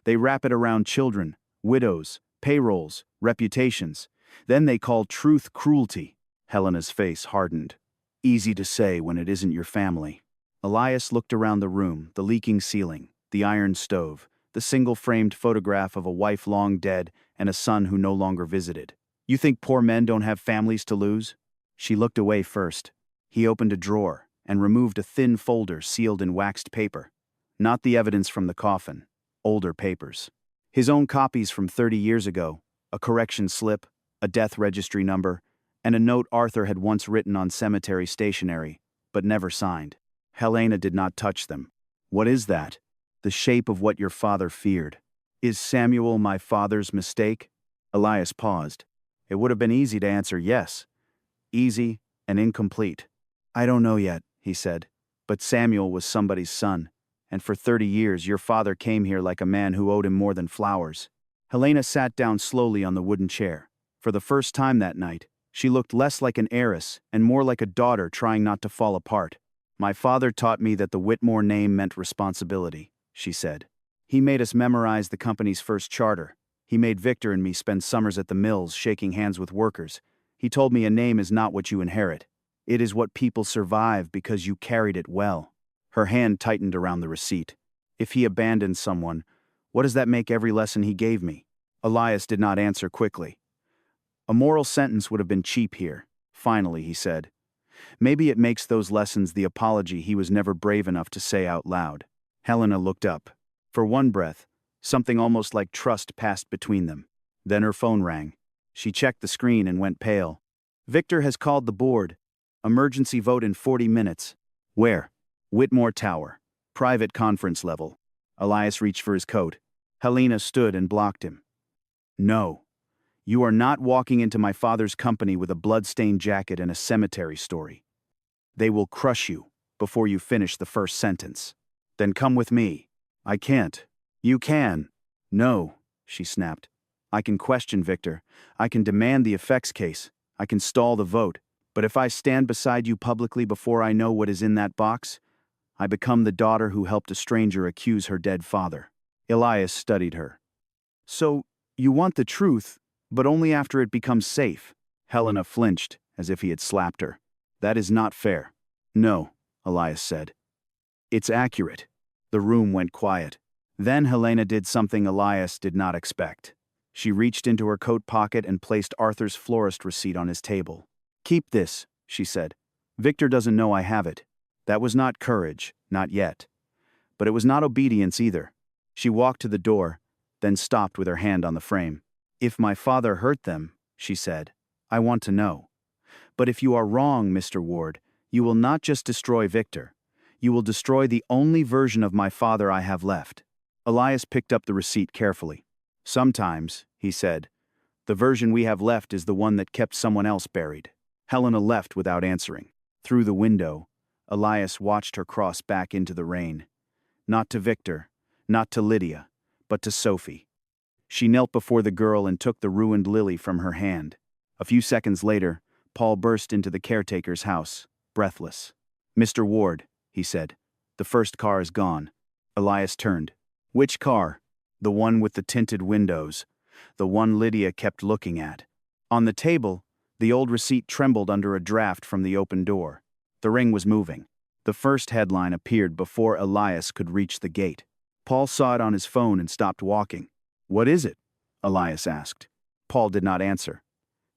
"They wrap it around children, widows, payrolls, reputations. Then they call truth cruelty." Helena's face hardened. "Easy to say when it isn't your family." Elias looked around the room, the leaking ceiling, the iron stove, the single-framed photograph of a wife long dead and a son who no longer visited. "You think poor men don't have families to lose?" She looked away first. He opened a drawer and removed a thin folder sealed in waxed paper. Not the evidence from the coffin, older papers. His own copies from 30 years ago, a correction slip, a death registry number, and a note Arthur had once written on cemetery stationery, but never signed. Helena did not touch them. "What is that?" "The shape of what your father feared." "Is Samuel my father's mistake?" Elias paused. It would have been easy to answer yes. Easy and incomplete. "I don't know yet," he said. "But Samuel was somebody's son, and for 30 years your father came here like a man who owed him more than flowers." Helena sat down slowly on the wooden chair. For the first time that night, she looked less like an heiress and more like a daughter trying not to fall apart. "My father taught me that the Whitmore name meant responsibility," she said. "He made us memorize the company's first charter. He made Victor and me spend summers at the mills shaking hands with workers. He told me a name is not what you inherit. It is what people survive because you carried it well." Her hand tightened around the receipt. "If he abandoned someone, what does that make every lesson he gave me?" Elias did not answer quickly. "A moral sentence would have been cheap here," finally he said. "Maybe it makes those lessons the apology he was never brave enough to say out loud." Helena looked up. For one breath, something almost like trust passed between them. Then her phone rang. She checked the screen and went pale. "Victor has called the board. Emergency vote in 40 minutes. "Where?" "Whitmore Tower. Private conference level." Elias reached for his coat. Helena stood and blocked him. "No. You are not walking into my father's company with a blood-stained jacket and a cemetery story. They will crush you before you finish the first sentence. Then come with me." "I can't." "You can." "No," she snapped. "I can question Victor. I can demand the effects case. I can stall the vote. But if I stand beside you publicly before I know what is in that box, I become the daughter who helped a stranger accuse her dead father." Elias studied her. "So, you want the truth, but only after it becomes safe." Helena flinched, as if he had slapped her. That is not fair. No, Elias said. It's accurate. The room went quiet. Then Helena did something Elias did not expect. She reached into her coat pocket and placed Arthur's florist receipt on his table. Keep this, she said. Victor doesn't know I have it. That was not courage, not yet. But it was not obedience either. She walked to the door, then stopped with her hand on the frame. If my father hurt them, she said, I want to know. But if you are wrong, Mr. Ward, you will not just destroy Victor. You will destroy the only version of my father I have left. Elias picked up the receipt carefully. Sometimes, he said, the version we have left is the one that kept someone else buried. Helena left without answering. Through the window, Elias watched her cross back into the rain. Not to Victor, not to Lydia, but to Sophie. She knelt before the girl and took the ruined lily from her hand. A few seconds later, Paul burst into the caretaker's house, breathless. Mr. Ward, he said, the first car is gone. Elias turned. Which car? The one with the tinted windows. The one Lydia kept looking at. On the table, the old receipt trembled under a draft from the open door. The ring was moving. The first headline appeared before Elias could reach the gate. Paul saw it on his phone and stopped walking. What is it? Elias asked. Paul did not answer.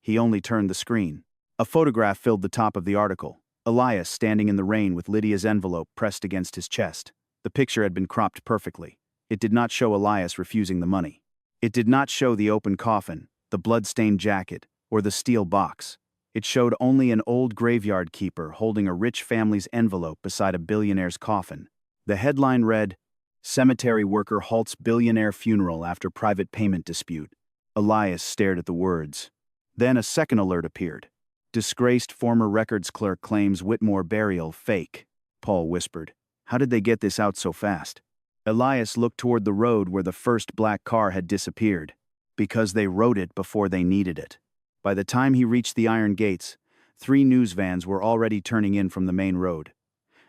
He only turned the screen. A photograph filled the top of the article. Elias standing in the rain with Lydia's envelope pressed against his chest. The picture had been cropped perfectly. It did not show Elias refusing the money. It did not show the open coffin, the blood-stained jacket, or the steel box. It showed only an old graveyard keeper holding a rich family's envelope beside a billionaire's coffin. The headline read, Cemetery worker halts billionaire funeral after private payment dispute. Elias stared at the words. Then a second alert appeared. Disgraced former records clerk claims Whitmore burial fake. Paul whispered. How did they get this out so fast? Elias looked toward the road where the first black car had disappeared. Because they wrote it before they needed it. By the time he reached the iron gates, 3 news vans were already turning in from the main road.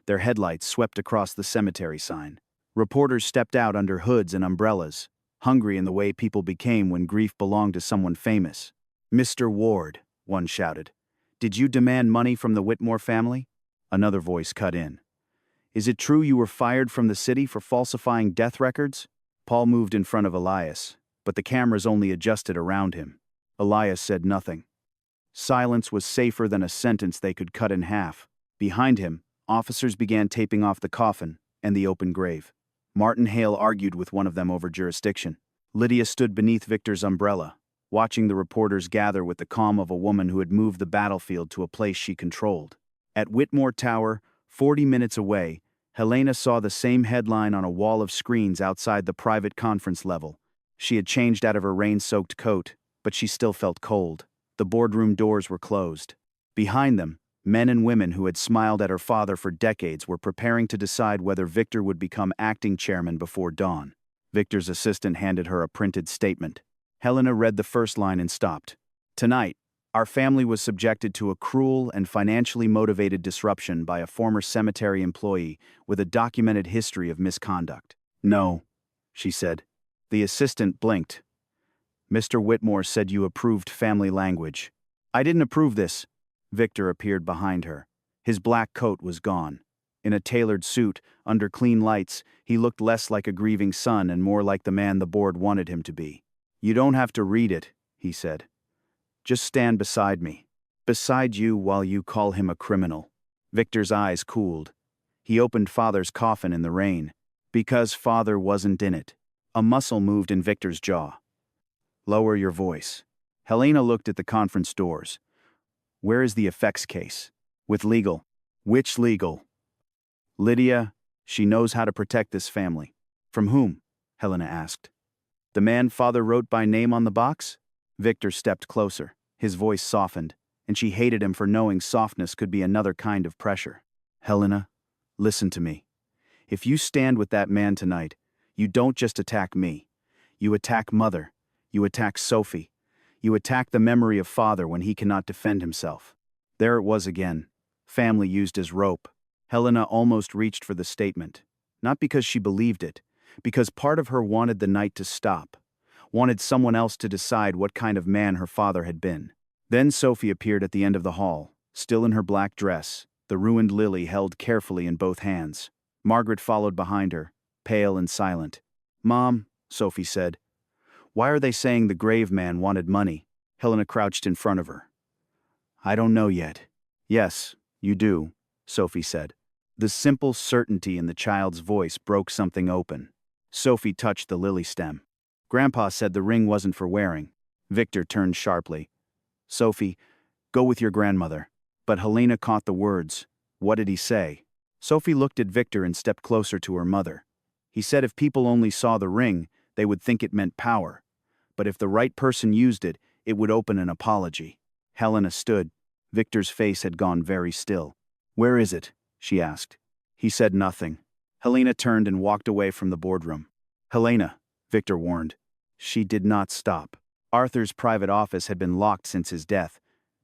Their headlights swept across the cemetery sign. Reporters stepped out under hoods and umbrellas, hungry in the way people became when grief belonged to someone famous. Mr. Ward, one shouted. Did you demand money from the Whitmore family? Another voice cut in. Is it true you were fired from the city for falsifying death records? Paul moved in front of Elias, but the cameras only adjusted around him. Elias said nothing. Silence was safer than a sentence they could cut in half. Behind him, officers began taping off the coffin and the open grave. Martin Hale argued with one of them over jurisdiction. Lydia stood beneath Victor's umbrella, watching the reporters gather with the calm of a woman who had moved the battlefield to a place she controlled. At Whitmore Tower, 40 minutes away, Helena saw the same headline on a wall of screens outside the private conference level. She had changed out of her rain-soaked coat, but she still felt cold. The boardroom doors were closed. Behind them, men and women who had smiled at her father for decades were preparing to decide whether Victor would become acting chairman before dawn. Victor's assistant handed her a printed statement. Helena read the first line and stopped. Tonight, our family was subjected to a cruel and financially motivated disruption by a former cemetery employee with a documented history of misconduct. No, she said. The assistant blinked. Mr. Whitmore said you approved family language. I didn't approve this. Victor appeared behind her. His black coat was gone. In a tailored suit, under clean lights, he looked less like a grieving son and more like the man the board wanted him to be. You don't have to read it, he said. Just stand beside me. Beside you while you call him a criminal. Victor's eyes cooled. He opened Father's coffin in the rain. Because Father wasn't in it. A muscle moved in Victor's jaw. Lower your voice. Helena looked at the conference doors. Where is the effects case? With legal. Which legal? Lydia, she knows how to protect this family. From whom? Helena asked. The man Father wrote by name on the box? Victor stepped closer. His voice softened, and she hated him for knowing softness could be another kind of pressure. Helena, listen to me. If you stand with that man tonight, you don't just attack me. You attack Mother. You attack Sophie. You attack the memory of Father when he cannot defend himself. There it was again. Family used as rope. Helena almost reached for the statement. Not because she believed it, because part of her wanted the night to stop. Wanted someone else to decide what kind of man her father had been. Then Sophie appeared at the end of the hall, still in her black dress, the ruined lily held carefully in both hands. Margaret followed behind her, pale and silent. "Mom," Sophie said, "why are they saying the grave man wanted money?" Helena crouched in front of her. "I don't know yet." "Yes, you do," Sophie said. The simple certainty in the child's voice broke something open. Sophie touched the lily stem. "Grandpa said the ring wasn't for wearing." Victor turned sharply. "Sophie, go with your grandmother." But Helena caught the words. What did he say? Sophie looked at Victor and stepped closer to her mother. He said if people only saw the ring, they would think it meant power. But if the right person used it, it would open an apology. Helena stood. Victor's face had gone very still. "Where is it?" she asked. He said nothing. Helena turned and walked away from the boardroom. "Helena," Victor warned. She did not stop. Arthur's private office had been locked since his death,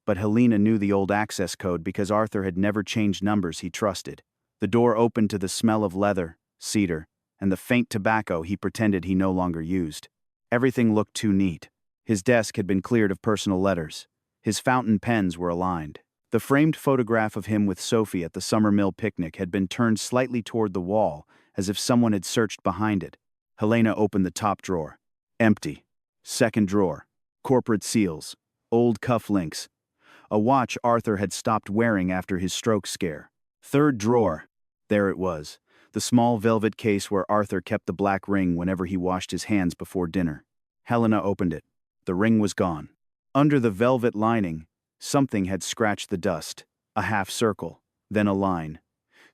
but Helena knew the old access code because Arthur had never changed numbers he trusted. The door opened to the smell of leather, cedar, and the faint tobacco he pretended he no longer used. Everything looked too neat. His desk had been cleared of personal letters. His fountain pens were aligned. The framed photograph of him with Sophie at the summer mill picnic had been turned slightly toward the wall, as if someone had searched behind it. Helena opened the top drawer. Empty. Second drawer. Corporate seals. Old cuff links. A watch Arthur had stopped wearing after his stroke scare. Third drawer. There it was. The small velvet case where Arthur kept the black ring whenever he washed his hands before dinner. Helena opened it. The ring was gone. Under the velvet lining, something had scratched the dust. A half circle, then a line.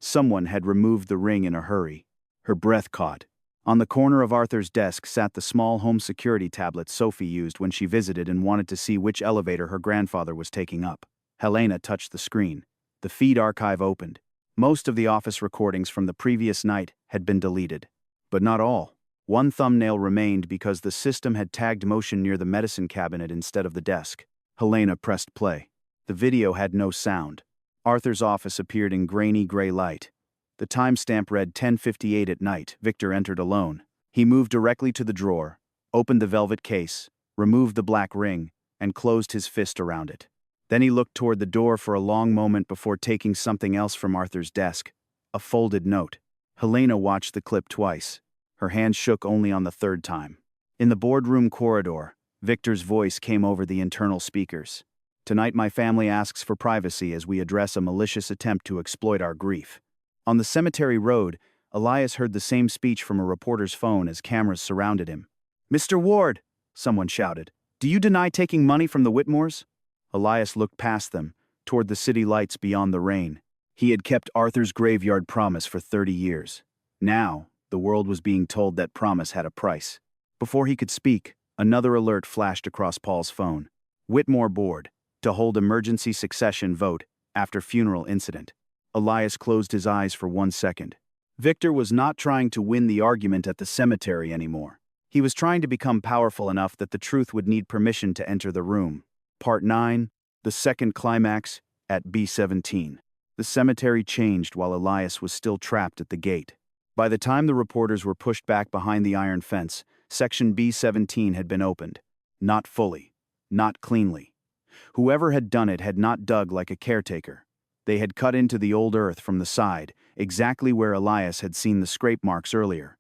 Someone had removed the ring in a hurry. Her breath caught. On the corner of Arthur's desk sat the small home security tablet Sophie used when she visited and wanted to see which elevator her grandfather was taking up. Helena touched the screen. The feed archive opened. Most of the office recordings from the previous night had been deleted. But not all. One thumbnail remained because the system had tagged motion near the medicine cabinet instead of the desk. Helena pressed play. The video had no sound. Arthur's office appeared in grainy gray light. The timestamp read 10:58 at night. Victor entered alone. He moved directly to the drawer, opened the velvet case, removed the black ring, and closed his fist around it. Then he looked toward the door for a long moment before taking something else from Arthur's desk, a folded note. Helena watched the clip twice. Her hand shook only on the third time. In the boardroom corridor, Victor's voice came over the internal speakers. "Tonight my family asks for privacy as we address a malicious attempt to exploit our grief." On the cemetery road, Elias heard the same speech from a reporter's phone as cameras surrounded him. "Mr. Ward," someone shouted, "do you deny taking money from the Whitmores?" Elias looked past them, toward the city lights beyond the rain. He had kept Arthur's graveyard promise for 30 years. Now, the world was being told that promise had a price. Before he could speak, another alert flashed across Paul's phone. Whitmore board, to hold emergency succession vote after funeral incident. Elias closed his eyes for 1 second. Victor was not trying to win the argument at the cemetery anymore. He was trying to become powerful enough that the truth would need permission to enter the room. Part 9, the second climax, at B17. The cemetery changed while Elias was still trapped at the gate. By the time the reporters were pushed back behind the iron fence, section B17 had been opened. Not fully. Not cleanly. Whoever had done it had not dug like a caretaker. They had cut into the old earth from the side, exactly where Elias had seen the scrape marks earlier.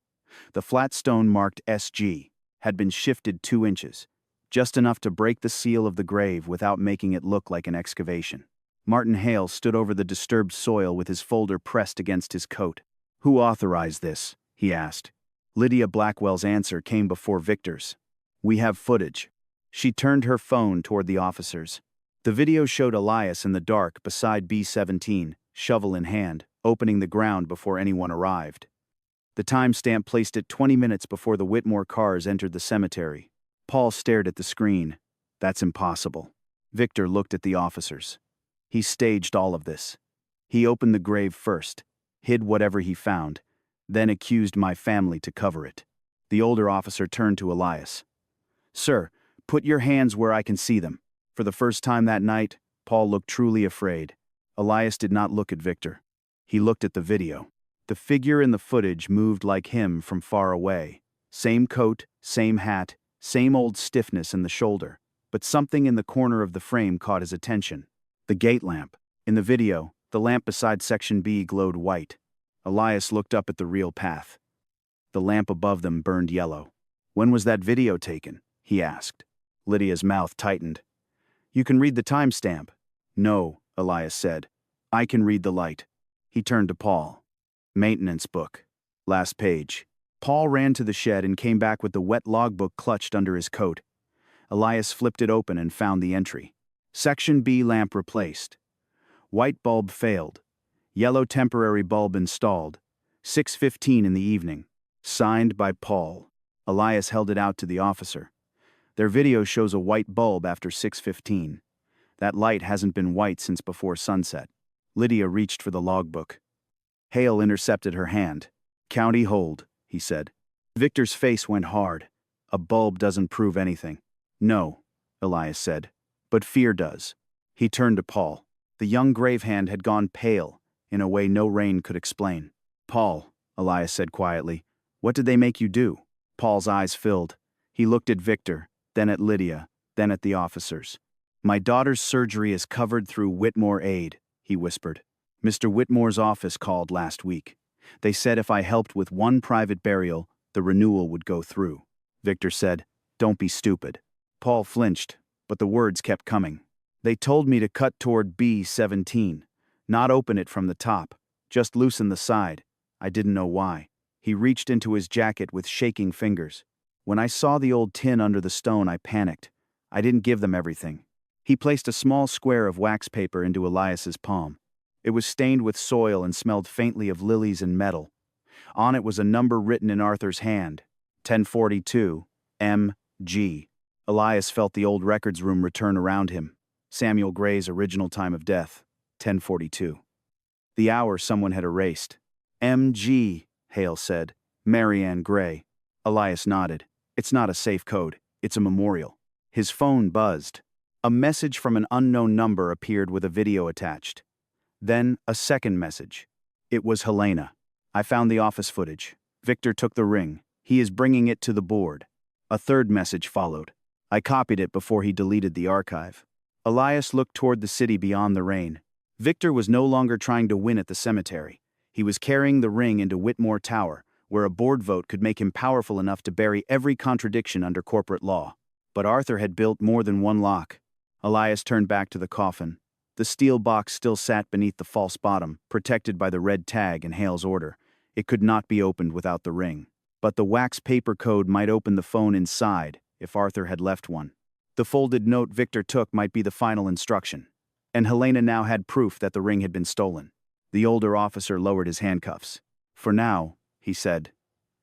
The flat stone marked SG had been shifted 2 inches, just enough to break the seal of the grave without making it look like an excavation. Martin Hale stood over the disturbed soil with his folder pressed against his coat. "Who authorized this?" he asked. Lydia Blackwell's answer came before Victor's. "We have footage." She turned her phone toward the officers. The video showed Elias in the dark beside B17, shovel in hand, opening the ground before anyone arrived. The timestamp placed it 20 minutes before the Whitmore cars entered the cemetery. Paul stared at the screen. "That's impossible." Victor looked at the officers. He staged all of this. He opened the grave first, hid whatever he found, then accused my family to cover it. The older officer turned to Elias. "Sir, put your hands where I can see them." For the first time that night, Paul looked truly afraid. Elias did not look at Victor. He looked at the video. The figure in the footage moved like him from far away. Same coat, same hat, same old stiffness in the shoulder. But something in the corner of the frame caught his attention. The gate lamp. In the video, the lamp beside Section B glowed white. Elias looked up at the real path. The lamp above them burned yellow. "When was that video taken?" he asked. Lydia's mouth tightened. "You can read the timestamp." "No," Elias said. "I can read the light." He turned to Paul. "Maintenance book. Last page." Paul ran to the shed and came back with the wet logbook clutched under his coat. Elias flipped it open and found the entry. Section B lamp replaced. White bulb failed. Yellow temporary bulb installed. 6:15 in the evening. Signed by Paul. Elias held it out to the officer. "Their video shows a white bulb after 6:15. That light hasn't been white since before sunset." Lydia reached for the logbook. Hale intercepted her hand. "County hold," he said. Victor's face went hard. "A bulb doesn't prove anything." "No," Elias said. "But fear does." He turned to Paul. The young gravehand had gone pale, in a way no rain could explain. "Paul," Elias said quietly, "what did they make you do?" Paul's eyes filled. He looked at Victor, then at Lydia, then at the officers. "My daughter's surgery is covered through Whitmore Aid," he whispered. "Mr. Whitmore's office called last week. They said if I helped with one private burial, the renewal would go through." Victor said, "Don't be stupid." Paul flinched, but the words kept coming. "They told me to cut toward B17, not open it from the top, just loosen the side. I didn't know why." He reached into his jacket with shaking fingers. "When I saw the old tin under the stone, I panicked. I didn't give them everything." He placed a small square of wax paper into Elias's palm. It was stained with soil and smelled faintly of lilies and metal. On it was a number written in Arthur's hand, 1042, M.G. Elias felt the old records room return around him. Samuel Gray's original time of death, 1042. The hour someone had erased. "M.G., Hale said. "Marianne Gray." Elias nodded. "It's not a safe code. It's a memorial." His phone buzzed. A message from an unknown number appeared with a video attached. Then, a second message. It was Helena. "I found the office footage. Victor took the ring. He is bringing it to the board." A third message followed. "I copied it before he deleted the archive." Elias looked toward the city beyond the rain. Victor was no longer trying to win at the cemetery. He was carrying the ring into Whitmore Tower, where a board vote could make him powerful enough to bury every contradiction under corporate law. But Arthur had built more than one lock. Elias turned back to the coffin. The steel box still sat beneath the false bottom, protected by the red tag and Hale's order. It could not be opened without the ring. But the wax paper code might open the phone inside, if Arthur had left one. The folded note Victor took might be the final instruction. And Helena now had proof that the ring had been stolen. The older officer lowered his handcuffs. "For now," he said.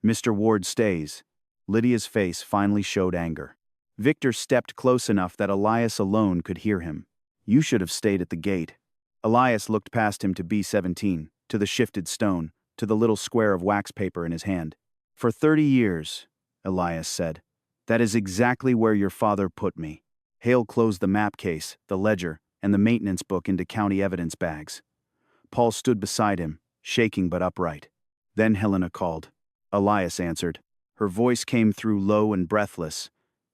"Mr. Ward stays." Lydia's face finally showed anger. Victor stepped close enough that Elias alone could hear him. "You should have stayed at the gate." Elias looked past him to B17, to the shifted stone, to the little square of wax paper in his hand. "For 30 years, Elias said. "That is exactly where your father put me." Hale closed the map case, the ledger, and the maintenance book into county evidence bags. Paul stood beside him, shaking but upright. Then Helena called. Elias answered. Her voice came through low and breathless,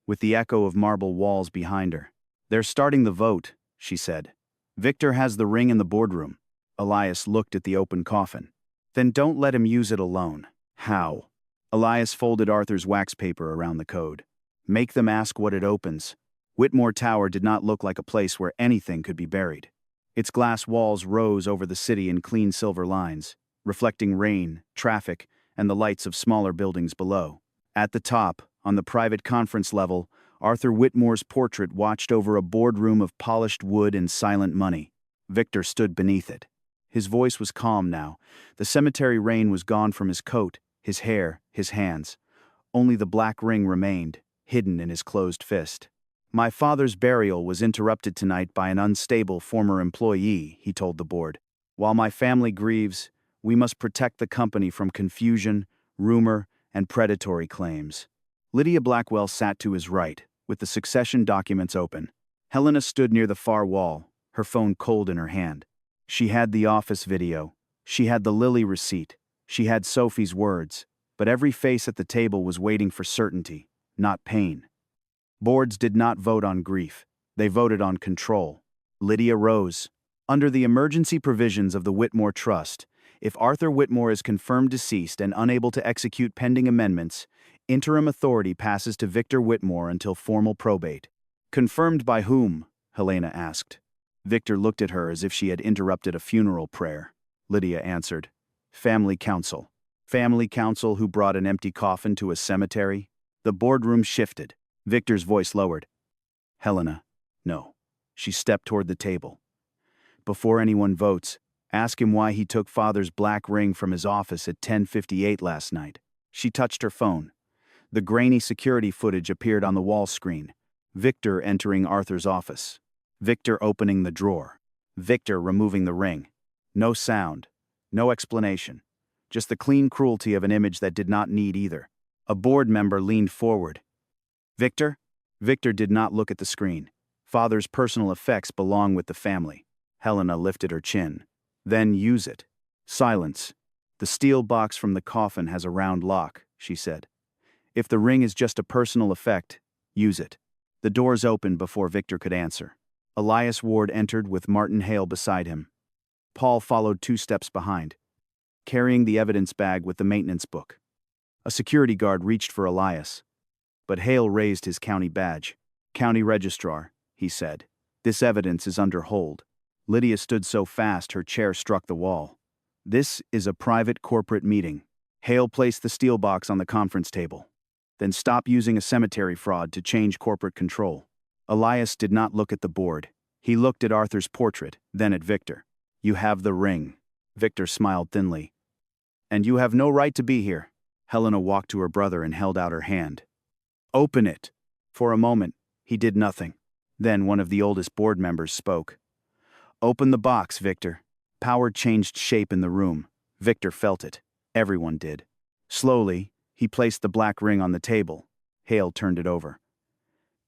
with the echo of marble walls behind her. "They're starting the vote," she said. "Victor has the ring in the boardroom." Elias looked at the open coffin. "Then don't let him use it alone." "How?" Elias folded Arthur's wax paper around the code. "Make them ask what it opens." Whitmore Tower did not look like a place where anything could be buried. Its glass walls rose over the city in clean silver lines, reflecting rain, traffic, and the lights of smaller buildings below. At the top, on the private conference level, Arthur Whitmore's portrait watched over a boardroom of polished wood and silent money. Victor stood beneath it. His voice was calm now. The cemetery rain was gone from his coat, his hair, his hands. Only the black ring remained, hidden in his closed fist. "My father's burial was interrupted tonight by an unstable former employee," he told the board. "While my family grieves, we must protect the company from confusion, rumor, and predatory claims." Lydia Blackwell sat to his right, with the succession documents open. Helena stood near the far wall, her phone cold in her hand. She had the office video. She had the Lily receipt. She had Sophie's words. But every face at the table was waiting for certainty, not pain. Boards did not vote on grief. They voted on control. Lydia rose. Under the emergency provisions of the Whitmore Trust, if Arthur Whitmore is confirmed deceased and unable to execute pending amendments, interim authority passes to Victor Whitmore until formal probate. Confirmed by whom? Helena asked. Victor looked at her as if she had interrupted a funeral prayer. Lydia answered, Family Council. Family Council who brought an empty coffin to a cemetery? The boardroom shifted. Victor's voice lowered. Helena, no. She stepped toward the table. Before anyone votes, ask him why he took Father's black ring from his office at 10:58 last night. She touched her phone. The grainy security footage appeared on the wall screen. Victor entering Arthur's office. Victor opening the drawer. Victor removing the ring. No sound. No explanation. Just the clean cruelty of an image that did not need either. A board member leaned forward. Victor? Victor did not look at the screen. Father's personal effects belong with the family. Helena lifted her chin. Then use it. Silence. The steel box from the coffin has a round lock, she said. If the ring is just a personal effect, use it. The doors opened before Victor could answer. Elias Ward entered with Martin Hale beside him. Paul followed 2 steps behind, carrying the evidence bag with the maintenance book. A security guard reached for Elias, but Hale raised his county badge. County Registrar, he said. This evidence is under hold. Lydia stood so fast her chair struck the wall. This is a private corporate meeting. Hale placed the steel box on the conference table. Then stop using a cemetery fraud to change corporate control. Elias did not look at the board. He looked at Arthur's portrait, then at Victor. You have the ring. Victor smiled thinly. And you have no right to be here. Helena walked to her brother and held out her hand. Open it. For a moment, he did nothing. Then one of the oldest board members spoke. Open the box, Victor. Power changed shape in the room. Victor felt it. Everyone did. Slowly, he placed the black ring on the table. Hale turned it over.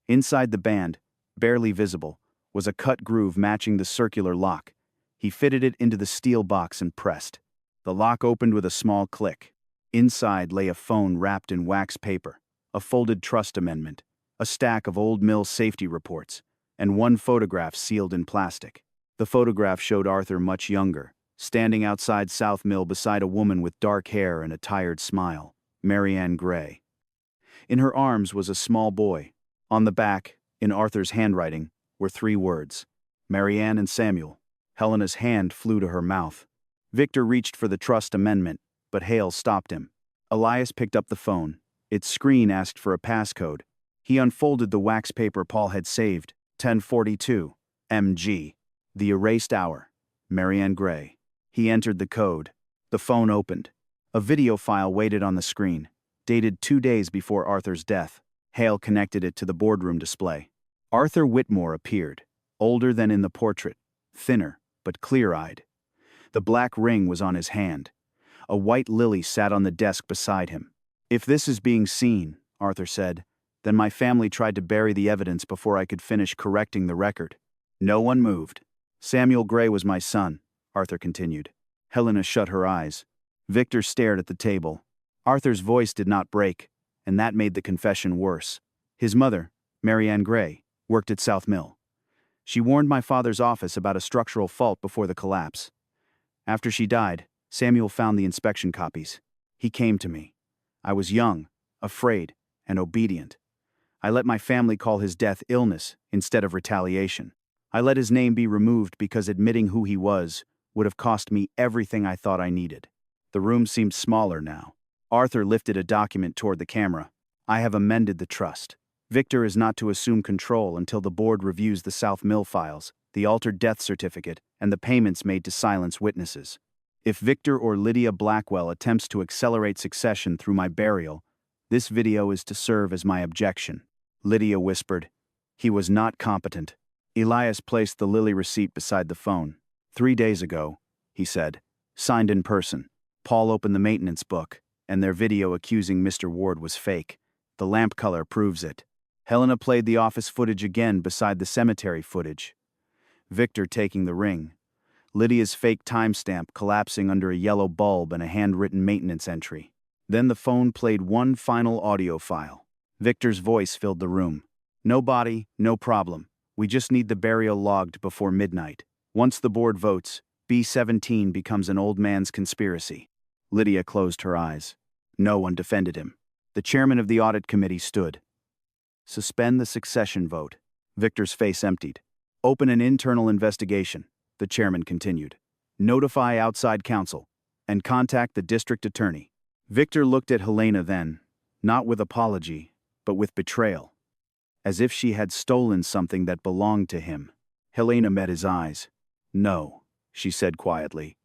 Inside the band, barely visible, was a cut groove matching the circular lock. He fitted it into the steel box and pressed. The lock opened with a small click. Inside lay a phone wrapped in wax paper, a folded trust amendment, a stack of old mill safety reports, and one photograph sealed in plastic. The photograph showed Arthur much younger, standing outside South Mill beside a woman with dark hair and a tired smile, Marianne Gray. In her arms was a small boy. On the back, in Arthur's handwriting, were 3 words, Marianne and Samuel. Helena's hand flew to her mouth. Victor reached for the trust amendment, but Hale stopped him. Elias picked up the phone. Its screen asked for a passcode. He unfolded the wax paper Paul had saved, 1042, MG. The erased hour, Marianne Gray. He entered the code. The phone opened. A video file waited on the screen, dated 2 days before Arthur's death. Hale connected it to the boardroom display. Arthur Whitmore appeared, older than in the portrait, thinner, but clear-eyed. The black ring was on his hand. A white lily sat on the desk beside him. If this is being seen, Arthur said, then my family tried to bury the evidence before I could finish correcting the record. No one moved. Samuel Gray was my son, Arthur continued. Helena shut her eyes. Victor stared at the table. Arthur's voice did not break, and that made the confession worse. His mother, Marianne Gray, worked at South Mill. She warned my father's office about a structural fault before the collapse. After she died, Samuel found the inspection copies. He came to me. I was young, afraid, and obedient. I let my family call his death illness instead of retaliation. I let his name be removed because admitting who he was would have cost me everything I thought I needed. The room seemed smaller now. Arthur lifted a document toward the camera. I have amended the trust. Victor is not to assume control until the board reviews the South Mill files, the altered death certificate, and the payments made to silence witnesses. If Victor or Lydia Blackwell attempts to accelerate succession through my burial, this video is to serve as my objection. Lydia whispered. He was not competent. Elias placed the Lily receipt beside the phone. 3 days ago, he said, signed in person. Paul opened the maintenance book, and their video accusing Mr. Ward was fake. The lamp color proves it. Helena played the office footage again beside the cemetery footage. Victor taking the ring. Lydia's fake timestamp collapsing under a yellow bulb and a handwritten maintenance entry. Then the phone played one final audio file. Victor's voice filled the room. No body, no problem. We just need the burial logged before midnight. Once the board votes, B-17 becomes an old man's conspiracy. Lydia closed her eyes. No one defended him. The chairman of the audit committee stood. Suspend the succession vote. Victor's face emptied. Open an internal investigation, the chairman continued. Notify outside counsel, and contact the district attorney. Victor looked at Helena then, not with apology, but with betrayal. As if she had stolen something that belonged to him. Helena met his eyes. No, she said quietly.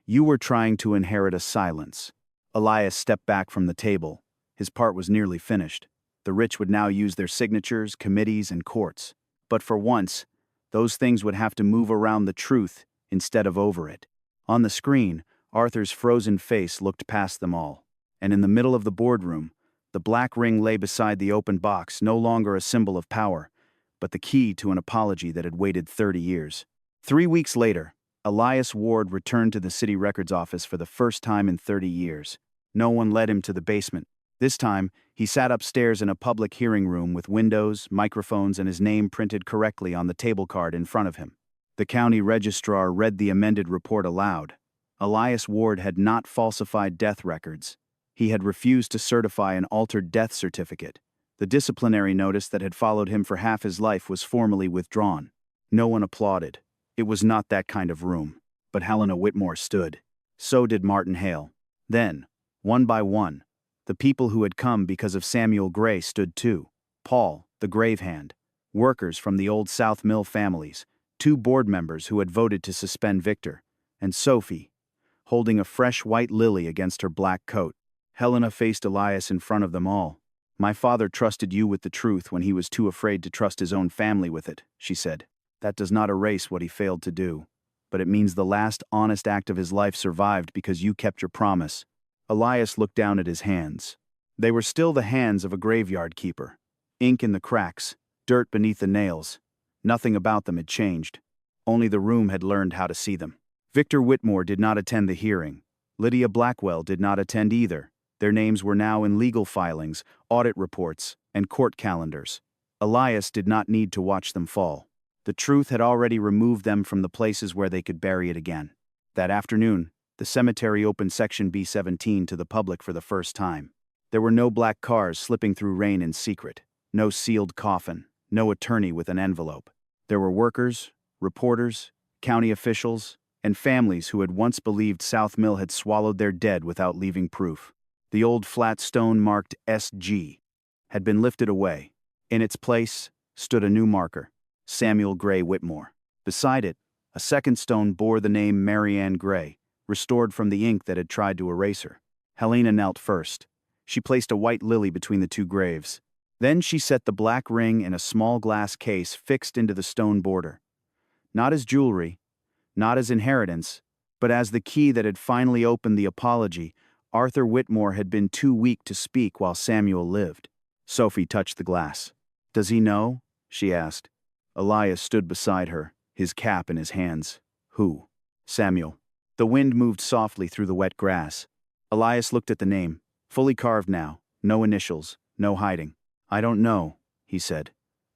You were trying to inherit a silence. Elias stepped back from the table. His part was nearly finished. The rich would now use their signatures, committees, and courts. But for once, those things would have to move around the truth instead of over it. On the screen, Arthur's frozen face looked past them all. And in the middle of the boardroom, the black ring lay beside the open box, no longer a symbol of power, but the key to an apology that had waited 30 years. 3 weeks later, Elias Ward returned to the city records office for the first time in 30 years. No one led him to the basement. This time, he sat upstairs in a public hearing room with windows, microphones, and his name printed correctly on the table card in front of him. The county registrar read the amended report aloud. Elias Ward had not falsified death records. He had refused to certify an altered death certificate. The disciplinary notice that had followed him for half his life was formally withdrawn. No one applauded. It was not that kind of room. But Helena Whitmore stood. So did Martin Hale. Then, one by one, the people who had come because of Samuel Gray stood too. Paul, the grave hand, workers from the old South Mill families, 2 board members who had voted to suspend Victor, and Sophie, holding a fresh white lily against her black coat. Helena faced Elias in front of them all. My father trusted you with the truth when he was too afraid to trust his own family with it, she said. That does not erase what he failed to do, but it means the last honest act of his life survived because you kept your promise. Elias looked down at his hands. They were still the hands of a graveyard keeper. Ink in the cracks, dirt beneath the nails. Nothing about them had changed. Only the room had learned how to see them. Victor Whitmore did not attend the hearing. Lydia Blackwell did not attend either. Their names were now in legal filings, audit reports, and court calendars. Elias did not need to watch them fall. The truth had already removed them from the places where they could bury it again. That afternoon, the cemetery opened Section B-17 to the public for the first time. There were no black cars slipping through rain in secret, no sealed coffin, no attorney with an envelope. There were workers, reporters, county officials, and families who had once believed South Mill had swallowed their dead without leaving proof. The old flat stone marked SG had been lifted away. In its place stood a new marker, Samuel Gray Whitmore. Beside it, a second stone bore the name Marianne Gray, restored from the ink that had tried to erase her. Helena knelt first. She placed a white lily between the 2 graves. Then she set the black ring in a small glass case fixed into the stone border. Not as jewelry, not as inheritance, but as the key that had finally opened the apology. Arthur Whitmore had been too weak to speak while Samuel lived. Sophie touched the glass. Does he know? She asked. Elias stood beside her, his cap in his hands. Who? Samuel. The wind moved softly through the wet grass. Elias looked at the name, fully carved now, no initials, no hiding. I don't know, he said.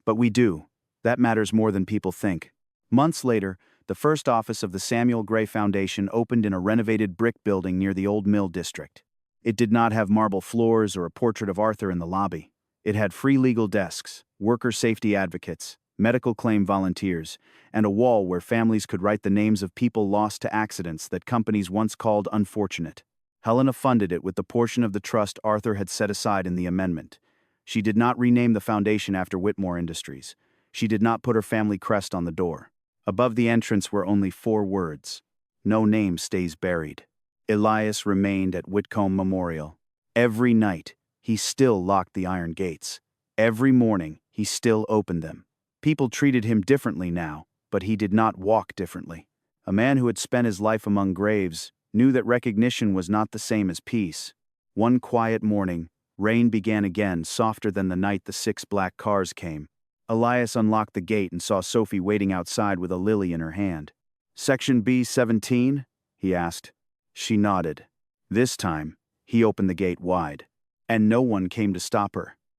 But we do. That matters more than people think. Months later, the first office of the Samuel Gray Foundation opened in a renovated brick building near the Old Mill District. It did not have marble floors or a portrait of Arthur in the lobby. It had free legal desks, worker safety advocates, medical claim volunteers, and a wall where families could write the names of people lost to accidents that companies once called unfortunate. Helena funded it with the portion of the trust Arthur had set aside in the amendment. She did not rename the foundation after Whitmore Industries. She did not put her family crest on the door. Above the entrance were only 4 words. No name stays buried. Elias remained at Whitcomb Memorial. Every night, he still locked the iron gates. Every morning, he still opened them. People treated him differently now, but he did not walk differently. A man who had spent his life among graves knew that recognition was not the same as peace. One quiet morning, rain began again, softer than the night the 6 black cars came. Elias unlocked the gate and saw Sophie waiting outside with a lily in her hand. Section B-17? He asked. She nodded. This time, he opened the gate wide. And no one came to stop her.